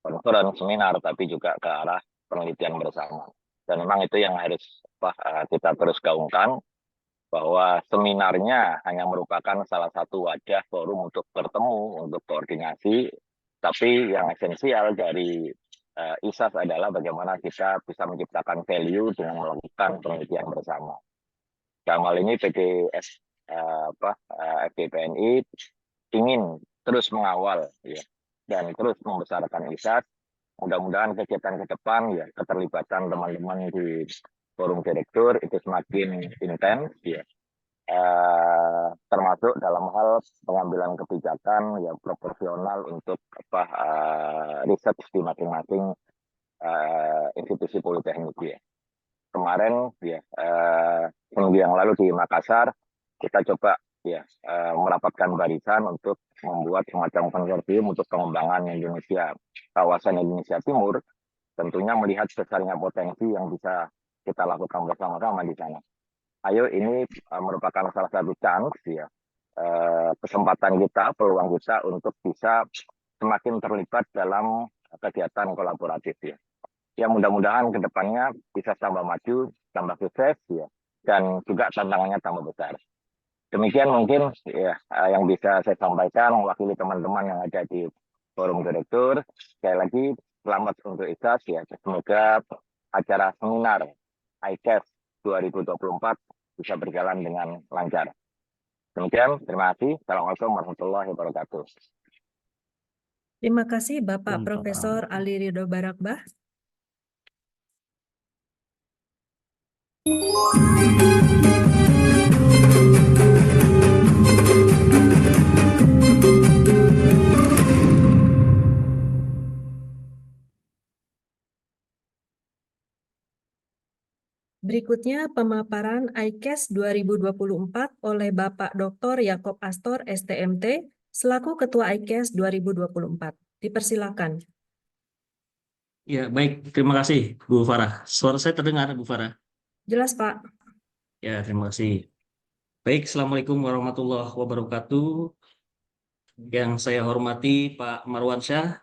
I: konferensi seminar tapi juga ke arah penelitian bersama. Dan memang itu yang harus kita terus gaungkan, bahwa seminarnya hanya merupakan salah satu wadah forum untuk bertemu, untuk koordinasi, tapi yang esensial dari ISAS adalah bagaimana kita bisa menciptakan value dengan melakukan penelitian bersama. Dalam hal ini FDPNI ingin terus mengawal ya, dan terus membesarkan ISAS. Mudah-mudahan kegiatan ke depan ya, keterlibatan teman-teman di forum direktur itu semakin intens ya. Termasuk dalam hal pengambilan kebijakan yang proporsional untuk riset di masing-masing institusi politeknik ya. Kemarin ya seminggu yang lalu di Makassar kita coba ya merapatkan barisan untuk membuat semacam konsorsium untuk pengembangan Indonesia, kawasan Indonesia Timur, tentunya melihat besarnya potensi yang bisa kita lakukan bersama-sama di sana. Ayo, ini merupakan salah satu chance ya, kesempatan kita, peluang kita untuk bisa semakin terlibat dalam kegiatan kolaboratif ya. Ya mudah-mudahan ke depannya bisa tambah maju, tambah sukses ya, dan juga tantangannya tambah besar. Demikian mungkin ya yang bisa saya sampaikan mewakili teman-teman yang ada di forum direktur. Sekali lagi selamat untuk ISAS ya, semoga acara seminar ICAS 2024 bisa berjalan dengan lancar. Demikian, terima kasih. Assalamualaikum warahmatullahi wabarakatuh.
E: Terima kasih Bapak Profesor Ali Ridho Barakbah. Berikutnya pemaparan ICAS 2024 oleh Bapak Dr. Yaakob Astor, STMT, selaku Ketua ICAS 2024. Dipersilakan.
L: Ya, baik. Terima kasih, Bu Farah. Suara saya terdengar, Bu Farah?
E: Jelas, Pak.
L: Ya, terima kasih. Baik, Assalamualaikum warahmatullahi wabarakatuh. Yang saya hormati Pak Marwansyah,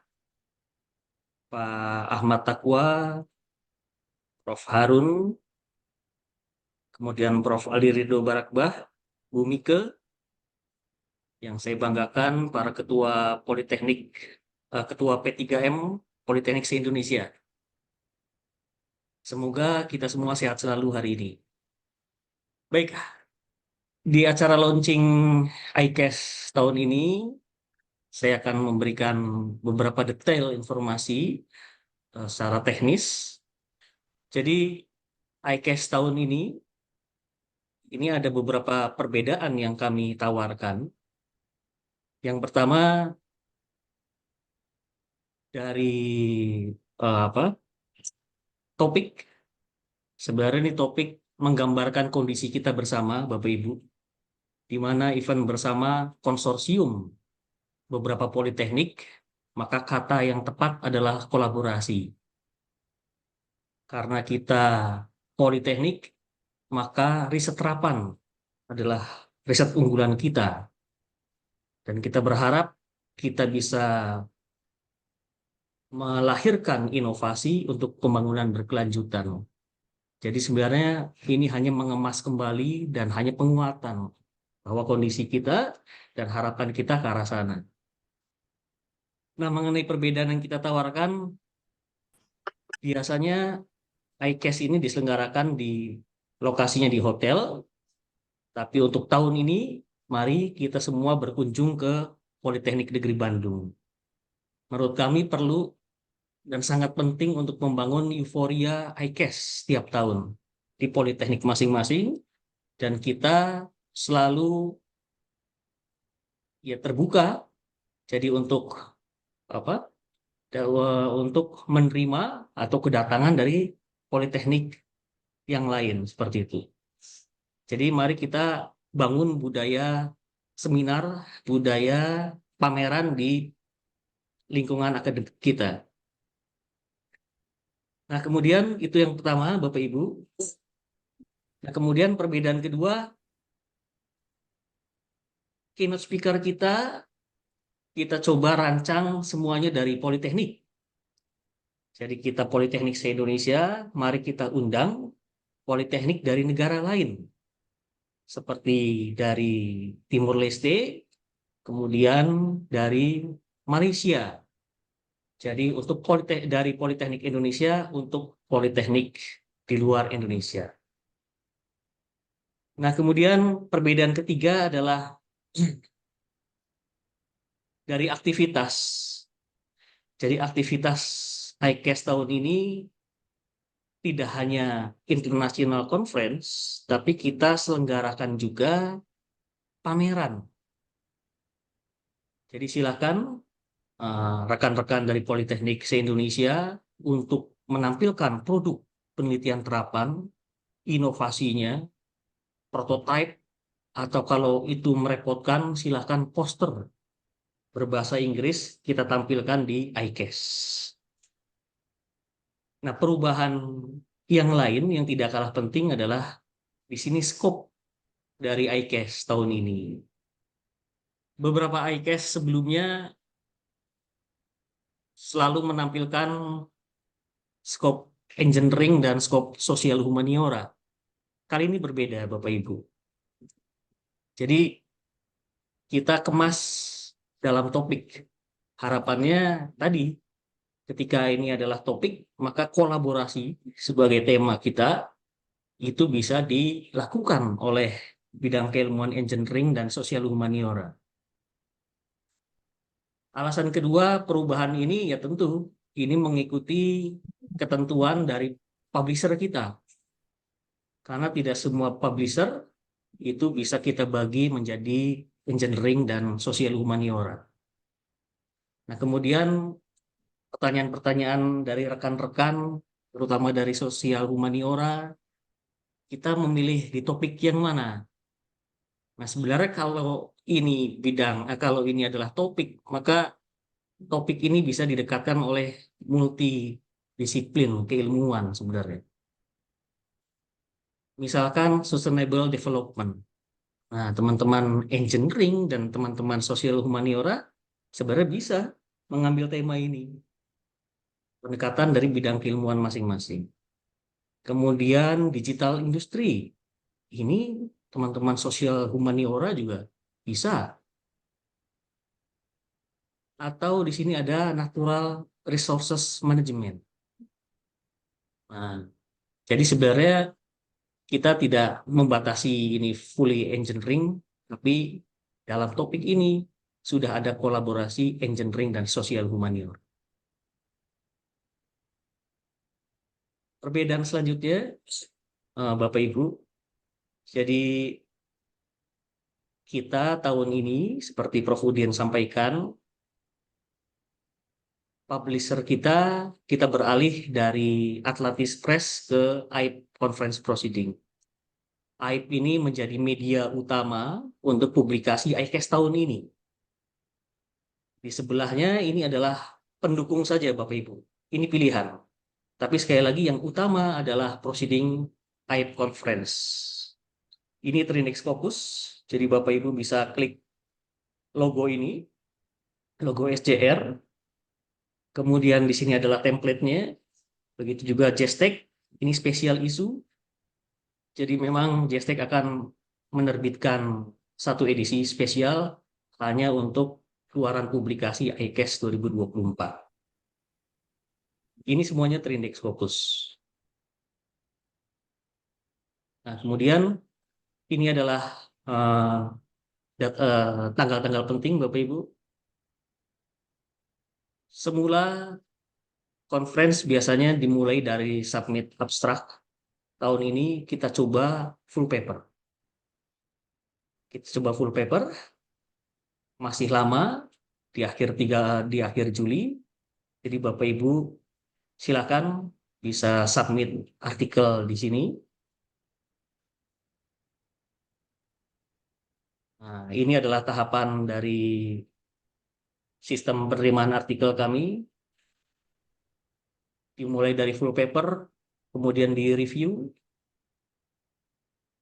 L: Pak Ahmad Taqwa, Prof. Harun, kemudian Prof. Ali Ridho Barakbah, Bu Mika, yang saya banggakan para ketua Politeknik, ketua P3M Politeknik se-Indonesia. Semoga kita semua sehat selalu hari ini. Baik, di acara launching ICAS tahun ini, Saya akan memberikan beberapa detail informasi secara teknis. Jadi ICAST tahun ini ada beberapa perbedaan yang kami tawarkan. Yang pertama dari topik. Sebenarnya ini topik menggambarkan kondisi kita bersama, Bapak Ibu, di mana event bersama konsorsium beberapa politeknik, maka kata yang tepat adalah kolaborasi. Karena kita politeknik, maka riset terapan adalah riset unggulan kita. Dan kita berharap kita bisa melahirkan inovasi untuk pembangunan berkelanjutan. Jadi sebenarnya ini hanya mengemas kembali dan hanya penguatan bahwa kondisi kita dan harapan kita ke arah sana. Nah, mengenai perbedaan yang kita tawarkan, biasanya ICAST ini diselenggarakan di lokasinya di hotel, tapi untuk tahun ini, mari kita semua berkunjung ke Politeknik Negeri Bandung. Menurut kami perlu dan sangat penting untuk membangun euforia ICAST setiap tahun di politeknik masing-masing, dan kita selalu terbuka jadi untuk untuk menerima atau kedatangan dari politeknik yang lain seperti itu. Jadi mari kita bangun budaya seminar, budaya pameran di lingkungan akademik kita. Nah, kemudian itu yang pertama, Bapak Ibu. Nah, kemudian perbedaan kedua, keynote speaker kita coba rancang semuanya dari politeknik. Jadi kita politeknik se-Indonesia, mari kita undang politeknik dari negara lain. Seperti dari Timur Leste, kemudian dari Malaysia. Jadi untuk dari Politeknik Indonesia untuk politeknik di luar Indonesia. Nah, kemudian perbedaan ketiga adalah dari aktivitas. Jadi aktivitas ICAST tahun ini tidak hanya international conference, tapi kita selenggarakan juga pameran. Jadi silakan rekan-rekan dari Politeknik se-Indonesia untuk menampilkan produk penelitian terapan, inovasinya, prototipe, atau kalau itu merepotkan, silakan poster berbahasa Inggris kita tampilkan di ICAST. Nah, perubahan yang lain yang tidak kalah penting adalah di sini skop dari ICAST tahun ini. Beberapa ICAST sebelumnya selalu menampilkan skop engineering dan skop sosial humaniora. Kali ini berbeda, Bapak Ibu. Jadi kita kemas dalam topik. Harapannya tadi, ketika ini adalah topik, maka kolaborasi sebagai tema kita itu bisa dilakukan oleh bidang keilmuan engineering dan sosial humaniora. Alasan kedua perubahan ini ya tentu ini mengikuti ketentuan dari publisher kita. Karena tidak semua publisher itu bisa kita bagi menjadi engineering dan sosial humaniora. Nah, kemudian pertanyaan-pertanyaan dari rekan-rekan, terutama dari sosial humaniora, kita memilih di topik yang mana? Nah, sebenarnya kalau ini kalau ini adalah topik, maka topik ini bisa didekatkan oleh multidisiplin keilmuan sebenarnya. Misalkan sustainable development. Nah, teman-teman engineering dan teman-teman sosial humaniora sebenarnya bisa mengambil tema ini. Pendekatan dari bidang keilmuan masing-masing. Kemudian digital industry. Ini teman-teman sosial humaniora juga bisa. Atau di sini ada natural resources management. Nah, jadi sebenarnya kita tidak membatasi ini fully engineering, tapi dalam topik ini sudah ada kolaborasi engineering dan sosial humaniora. Perbedaan selanjutnya, Bapak Ibu, jadi kita tahun ini seperti Prof. Udin sampaikan, publisher kita beralih dari Atlantis Press ke AIP Conference Proceeding. AIP ini menjadi media utama untuk publikasi ICASS tahun ini. Di sebelahnya ini adalah pendukung saja Bapak Ibu. Ini pilihan. Tapi sekali lagi yang utama adalah Proceeding AIP Conference. Ini Trinix Scopus. Jadi Bapak Ibu bisa klik logo ini, logo SJR. Kemudian di sini adalah template-nya. Begitu juga JSTEC. Ini spesial isu. Jadi memang JSTEC akan menerbitkan satu edisi spesial hanya untuk keluaran publikasi ICASS 2024. Ini semuanya Trinix Scopus. Nah, kemudian ini adalah tanggal-tanggal penting Bapak Ibu. Semula conference biasanya dimulai dari submit abstrak. Tahun ini kita coba full paper. Kita coba full paper. Masih lama di akhir Juli. Jadi Bapak Ibu silakan bisa submit artikel di sini. Nah, ini adalah tahapan dari sistem penerimaan artikel kami. Dimulai dari full paper, kemudian di review.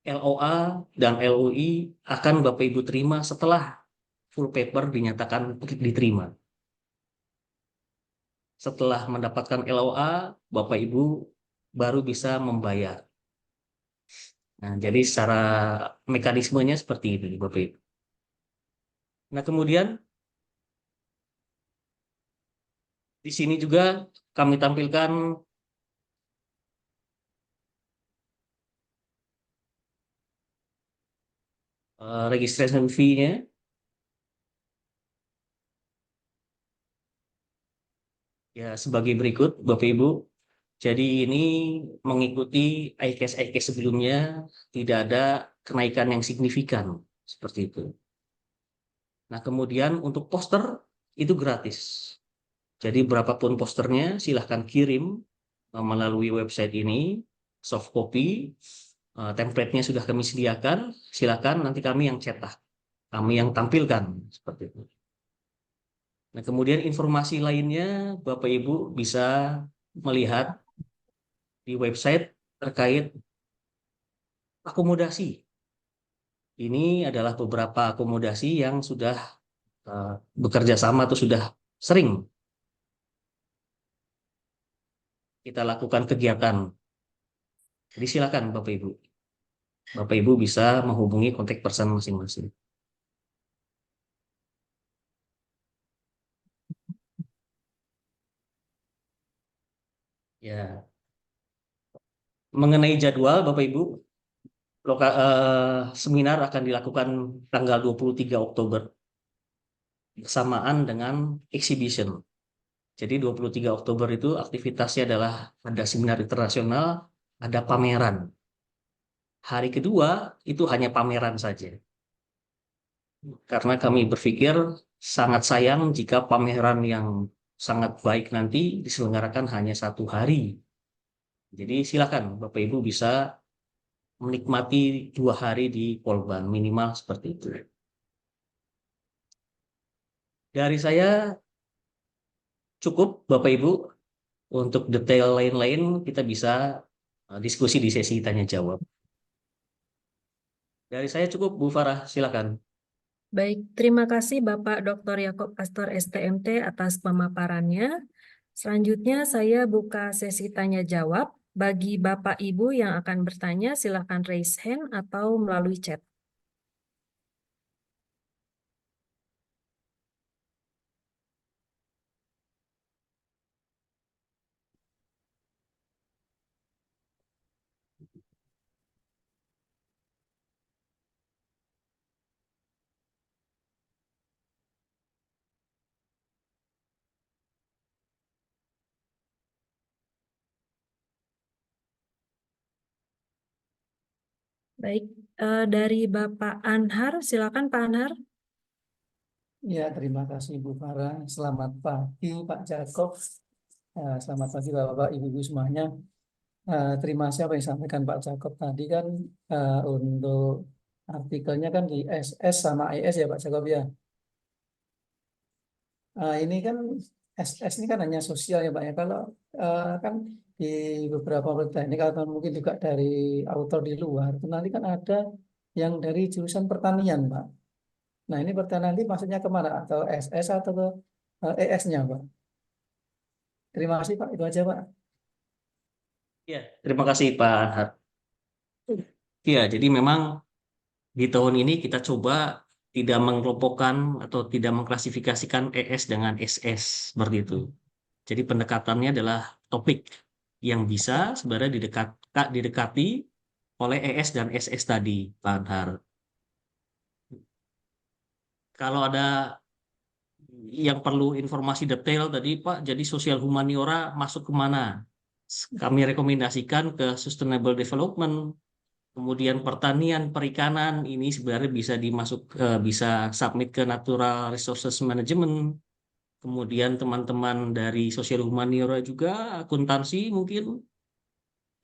L: LOA dan LOI akan Bapak Ibu terima setelah full paper dinyatakan diterima. Setelah mendapatkan LOA, Bapak Ibu baru bisa membayar. Nah, jadi secara mekanismenya seperti itu, Bapak Ibu. Nah, kemudian di sini juga kami tampilkan registration fee-nya. Ya, sebagai berikut, Bapak Ibu. Jadi ini mengikuti ICASS sebelumnya, tidak ada kenaikan yang signifikan seperti itu. Nah, kemudian untuk poster itu gratis. Jadi berapapun posternya silahkan kirim melalui website ini, soft copy, template-nya sudah kami sediakan, silahkan nanti kami yang cetak, kami yang tampilkan seperti itu. Nah, kemudian informasi lainnya Bapak Ibu bisa melihat di website terkait akomodasi. Ini adalah beberapa akomodasi yang sudah bekerja sama atau sudah sering kita lakukan kegiatan. Jadi silakan Bapak Ibu. Bapak Ibu bisa menghubungi kontak person masing-masing. Ya. Mengenai jadwal Bapak Ibu, seminar akan dilakukan tanggal 23 Oktober bersamaan dengan exhibition. Jadi 23 Oktober itu aktivitasnya adalah ada seminar internasional, ada pameran. Hari kedua itu hanya pameran saja. Karena kami berpikir sangat sayang jika pameran yang sangat baik nanti diselenggarakan hanya satu hari. Jadi silakan Bapak Ibu bisa menikmati 2 hari di Polban, minimal seperti itu. Dari saya cukup Bapak Ibu. Untuk detail lain-lain kita bisa diskusi di sesi tanya jawab. Dari saya cukup, Bu Farah, silakan.
E: Baik, terima kasih Bapak Dr. Yaakob Pastor STMT atas pemaparannya. Selanjutnya saya buka sesi tanya jawab. Bagi Bapak Ibu yang akan bertanya, silakan raise hand atau melalui chat. Baik, dari Bapak Anhar, silakan Pak Anhar.
M: Ya, terima kasih Bu Farah. Selamat pagi Pak Jakob. Selamat pagi Bapak-Bapak, Ibu-Ibu semuanya. Terima kasih apa yang disampaikan Pak Jakob tadi kan untuk artikelnya kan di SS sama IS ya Pak Jakob ya. Ini kan SS ini kan hanya sosial ya Pak ya. Kalau kan di beberapa teknik atau mungkin juga dari autor di luar itu nanti kan ada yang dari jurusan pertanian Pak. Nah ini pertanian ini maksudnya kemana? Atau SS atau ke ES-nya Pak? Terima kasih Pak, itu aja Pak.
L: Ya, terima kasih Pak Anhar. Ya, jadi memang di tahun ini kita coba tidak mengelompokkan atau tidak mengklasifikasikan ES dengan SS seperti itu. Jadi pendekatannya adalah topik yang bisa sebenarnya didekati oleh ES dan SS tadi, Pak Anhar. Kalau ada yang perlu informasi detail tadi, Pak, jadi sosial humaniora masuk kemana? Kami rekomendasikan ke Sustainable Development, kemudian pertanian, perikanan, ini sebenarnya bisa submit ke Natural Resources Management. Kemudian teman-teman dari sosial humaniora juga, akuntansi mungkin,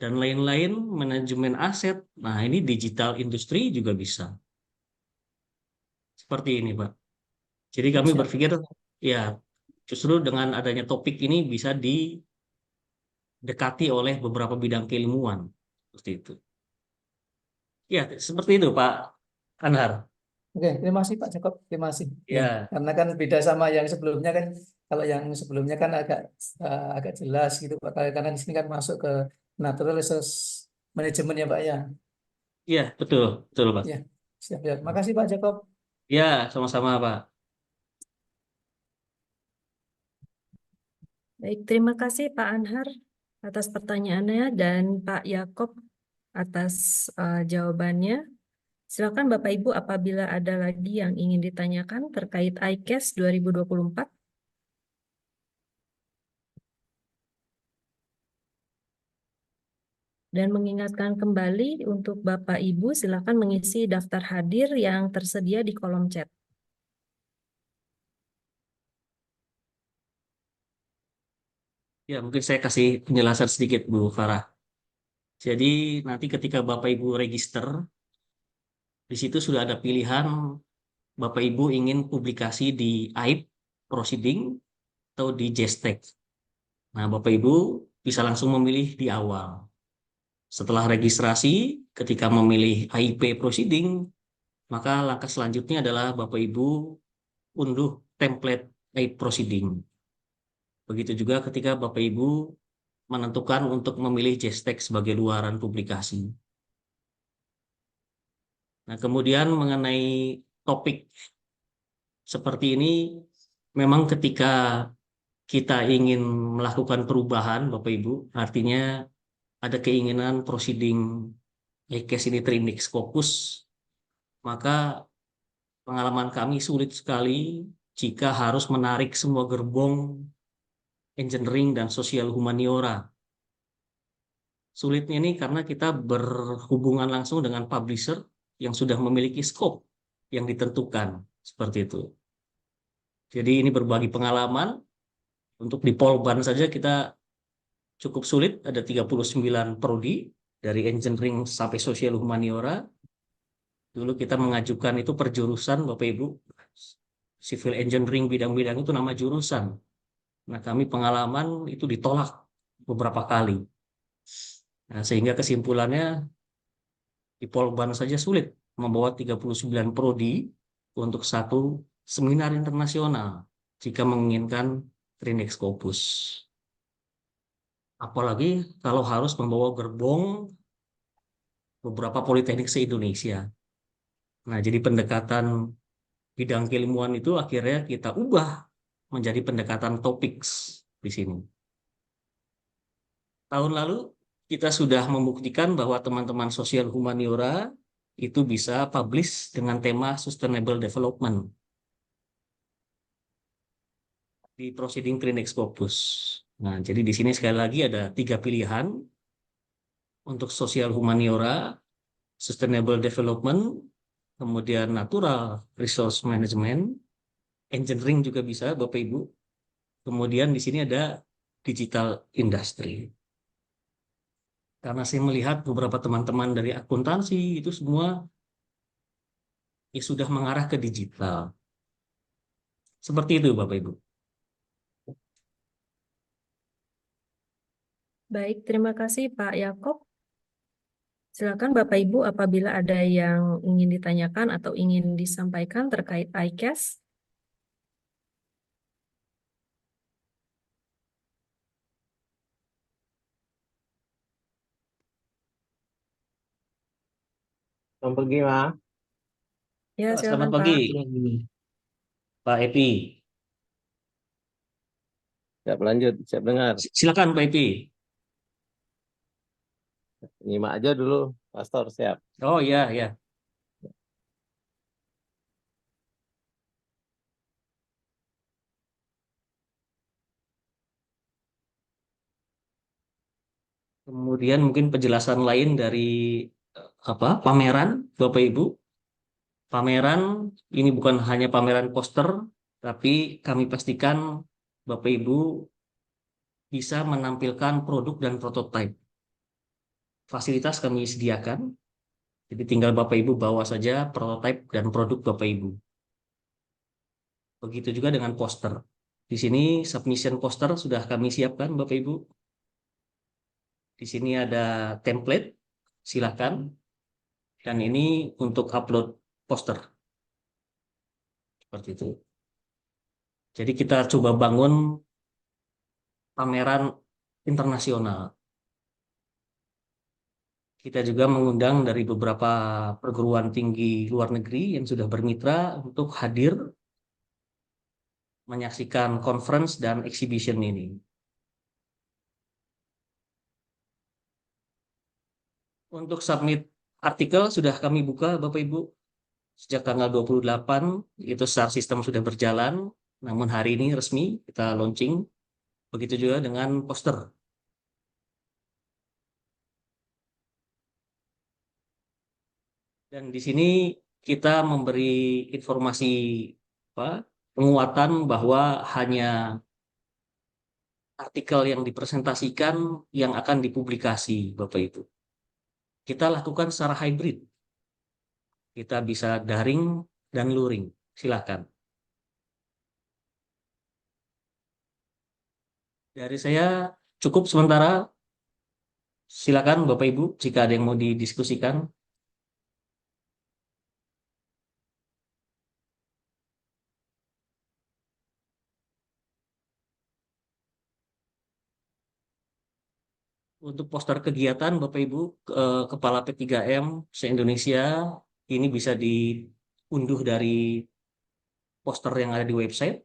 L: dan lain-lain, manajemen aset. Nah, ini digital industri juga bisa. Seperti ini, Pak. Jadi kami berpikir, ya, justru dengan adanya topik ini bisa didekati oleh beberapa bidang keilmuan. Seperti itu. Ya, seperti itu, Pak Anhar.
M: Oke, terima kasih Pak Jakob, terima kasih.
L: Ya.
M: Karena kan beda sama yang sebelumnya kan, kalau yang sebelumnya kan agak jelas gitu Pak, karena di sini kan masuk ke Natural Resource Management ya Pak ya.
L: Iya, betul Pak.
M: Ya, siap ya. Makasih Pak Jakob.
L: Ya, sama-sama Pak.
E: Baik, terima kasih Pak Anhar atas pertanyaannya dan Pak Yakob atas jawabannya. Silakan Bapak Ibu apabila ada lagi yang ingin ditanyakan terkait ICAS 2024. Dan mengingatkan kembali untuk Bapak Ibu silakan mengisi daftar hadir yang tersedia di kolom chat.
L: Ya, mungkin saya kasih penjelasan sedikit Bu Farah. Jadi nanti ketika Bapak Ibu register, di situ sudah ada pilihan Bapak Ibu ingin publikasi di AIP Proceeding atau di JSTEC. Nah, Bapak Ibu bisa langsung memilih di awal. Setelah registrasi, ketika memilih AIP Proceeding, maka langkah selanjutnya adalah Bapak Ibu unduh template AIP Proceeding. Begitu juga ketika Bapak Ibu menentukan untuk memilih JSTEC sebagai luaran publikasi. Nah, kemudian mengenai topik seperti ini, memang ketika kita ingin melakukan perubahan, Bapak Ibu, artinya ada keinginan proceeding ICAS ini Trinix Scopus, maka pengalaman kami sulit sekali jika harus menarik semua gerbong engineering dan sosial humaniora. Sulitnya ini karena kita berhubungan langsung dengan publisher yang sudah memiliki scope yang ditentukan, seperti itu. Jadi ini berbagi pengalaman. Untuk di Polban saja kita cukup sulit, ada 39 prodi dari engineering sampai sosial humaniora. Dulu kita mengajukan itu per jurusan, Bapak Ibu. Civil engineering bidang-bidang itu nama jurusan. Nah, kami pengalaman itu ditolak beberapa kali. Nah, sehingga kesimpulannya di Polban saja sulit membawa 39 prodi untuk satu seminar internasional jika menginginkan Trinix Scopus. Apalagi kalau harus membawa gerbong beberapa politeknik se-Indonesia. Nah, jadi pendekatan bidang keilmuan itu akhirnya kita ubah menjadi pendekatan topics di sini. Tahun lalu kita sudah membuktikan bahwa teman-teman sosial humaniora itu bisa publish dengan tema Sustainable Development di Proceeding Trinix Scopus. Nah, jadi di sini sekali lagi ada 3 pilihan untuk sosial humaniora. Sustainable Development, kemudian Natural Resource Management, Engineering juga bisa, Bapak Ibu. Kemudian di sini ada Digital Industry. Karena saya melihat beberapa teman-teman dari akuntansi itu semua ya sudah mengarah ke digital. Seperti itu, Bapak Ibu.
E: Baik, terima kasih Pak Yakob. Silakan Bapak Ibu apabila ada yang ingin ditanyakan atau ingin disampaikan terkait ICAS.
B: Selamat pagi, Ma.
E: Ya,
L: Selamat
E: silakan
L: pagi,
E: Pak.
L: Pak Epi.
B: Siap lanjut, siap dengar.
L: Silakan Pak Epi.
B: Nyimak aja dulu, Pastor, siap.
L: Oh ya, ya. Kemudian mungkin penjelasan lain dari pameran, Bapak Ibu. Pameran ini bukan hanya pameran poster, tapi kami pastikan Bapak Ibu bisa menampilkan produk dan prototipe. Fasilitas kami sediakan, jadi tinggal Bapak Ibu bawa saja prototipe dan produk Bapak Ibu. Begitu juga dengan poster. Di sini submission poster sudah kami siapkan Bapak Ibu. Di sini ada template, silakan. Dan ini untuk upload poster. Seperti itu. Jadi kita coba bangun pameran internasional. Kita juga mengundang dari beberapa perguruan tinggi luar negeri yang sudah bermitra untuk hadir menyaksikan conference dan exhibition ini. Untuk submit artikel sudah kami buka Bapak Ibu sejak tanggal 28, itu secara sistem sudah berjalan, namun hari ini resmi kita launching. Begitu juga dengan poster. Dan di sini kita memberi informasi penguatan bahwa hanya artikel yang dipresentasikan yang akan dipublikasi, Bapak Ibu. Kita lakukan secara hybrid. Kita bisa daring dan luring. Silakan. Dari saya cukup sementara. Silakan Bapak Ibu jika ada yang mau didiskusikan. Untuk poster kegiatan Bapak Ibu, Kepala P3M se-Indonesia ini bisa diunduh dari poster yang ada di website.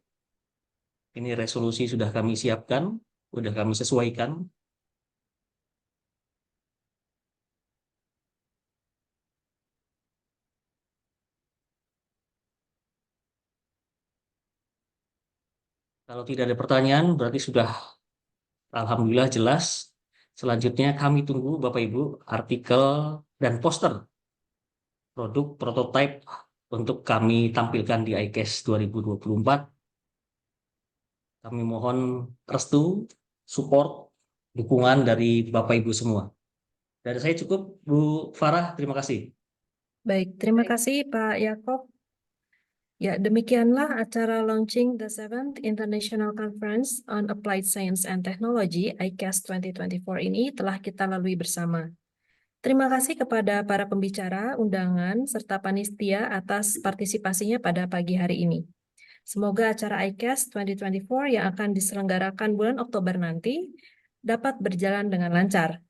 L: Ini resolusi sudah kami siapkan, sudah kami sesuaikan. Kalau tidak ada pertanyaan, berarti sudah alhamdulillah jelas. Selanjutnya kami tunggu Bapak Ibu artikel dan poster produk prototipe untuk kami tampilkan di ICAS 2024. Kami mohon restu, support, dukungan dari Bapak Ibu semua. Dari saya cukup, Bu Farah, terima kasih.
E: Baik, terima kasih Pak Yakob. Ya, demikianlah acara launching the 7th International Conference on Applied Science and Technology ICAS 2024 ini telah kita lalui bersama. Terima kasih kepada para pembicara, undangan, serta panitia atas partisipasinya pada pagi hari ini. Semoga acara ICAS 2024 yang akan diselenggarakan bulan Oktober nanti dapat berjalan dengan lancar.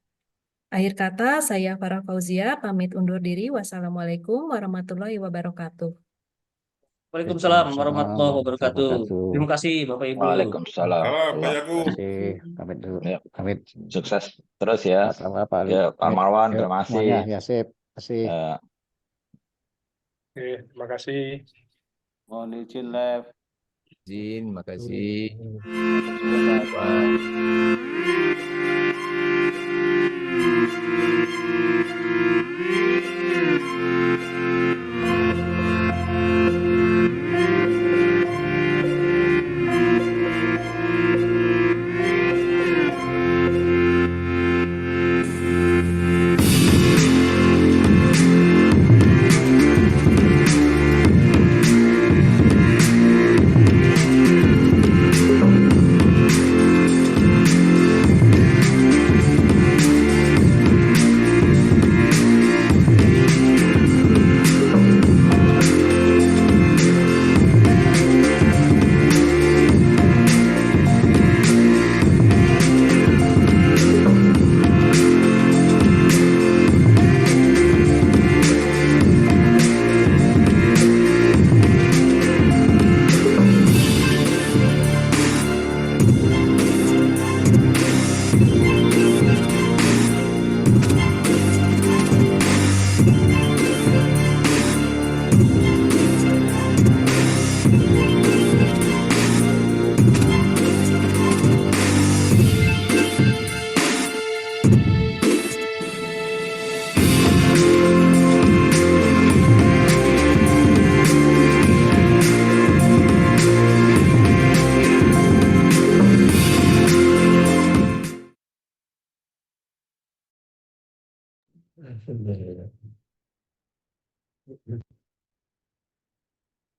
E: Akhir kata, saya Farah Fauzia, pamit undur diri. Wassalamualaikum warahmatullahi wabarakatuh.
L: Waalaikumsalam warahmatullahi wabarakatuh. Terima kasih Bapak Ibu.
I: Waalaikumsalam.
G: Terima kasih. Pamit dulu.
I: Ya.
G: Pamit.
I: Sukses terus ya.
G: Sama Pak Ali.
I: Ya, Pak Marwan,
G: Yuk,
I: terima kasih.
G: semuanya. Ya, sip. Terima kasih.
J: Oke, terima kasih.
B: Mohon izin live.
H: Izin, makasih.
B: Bye.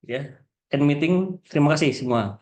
L: Ya, end meeting. Terima kasih semua.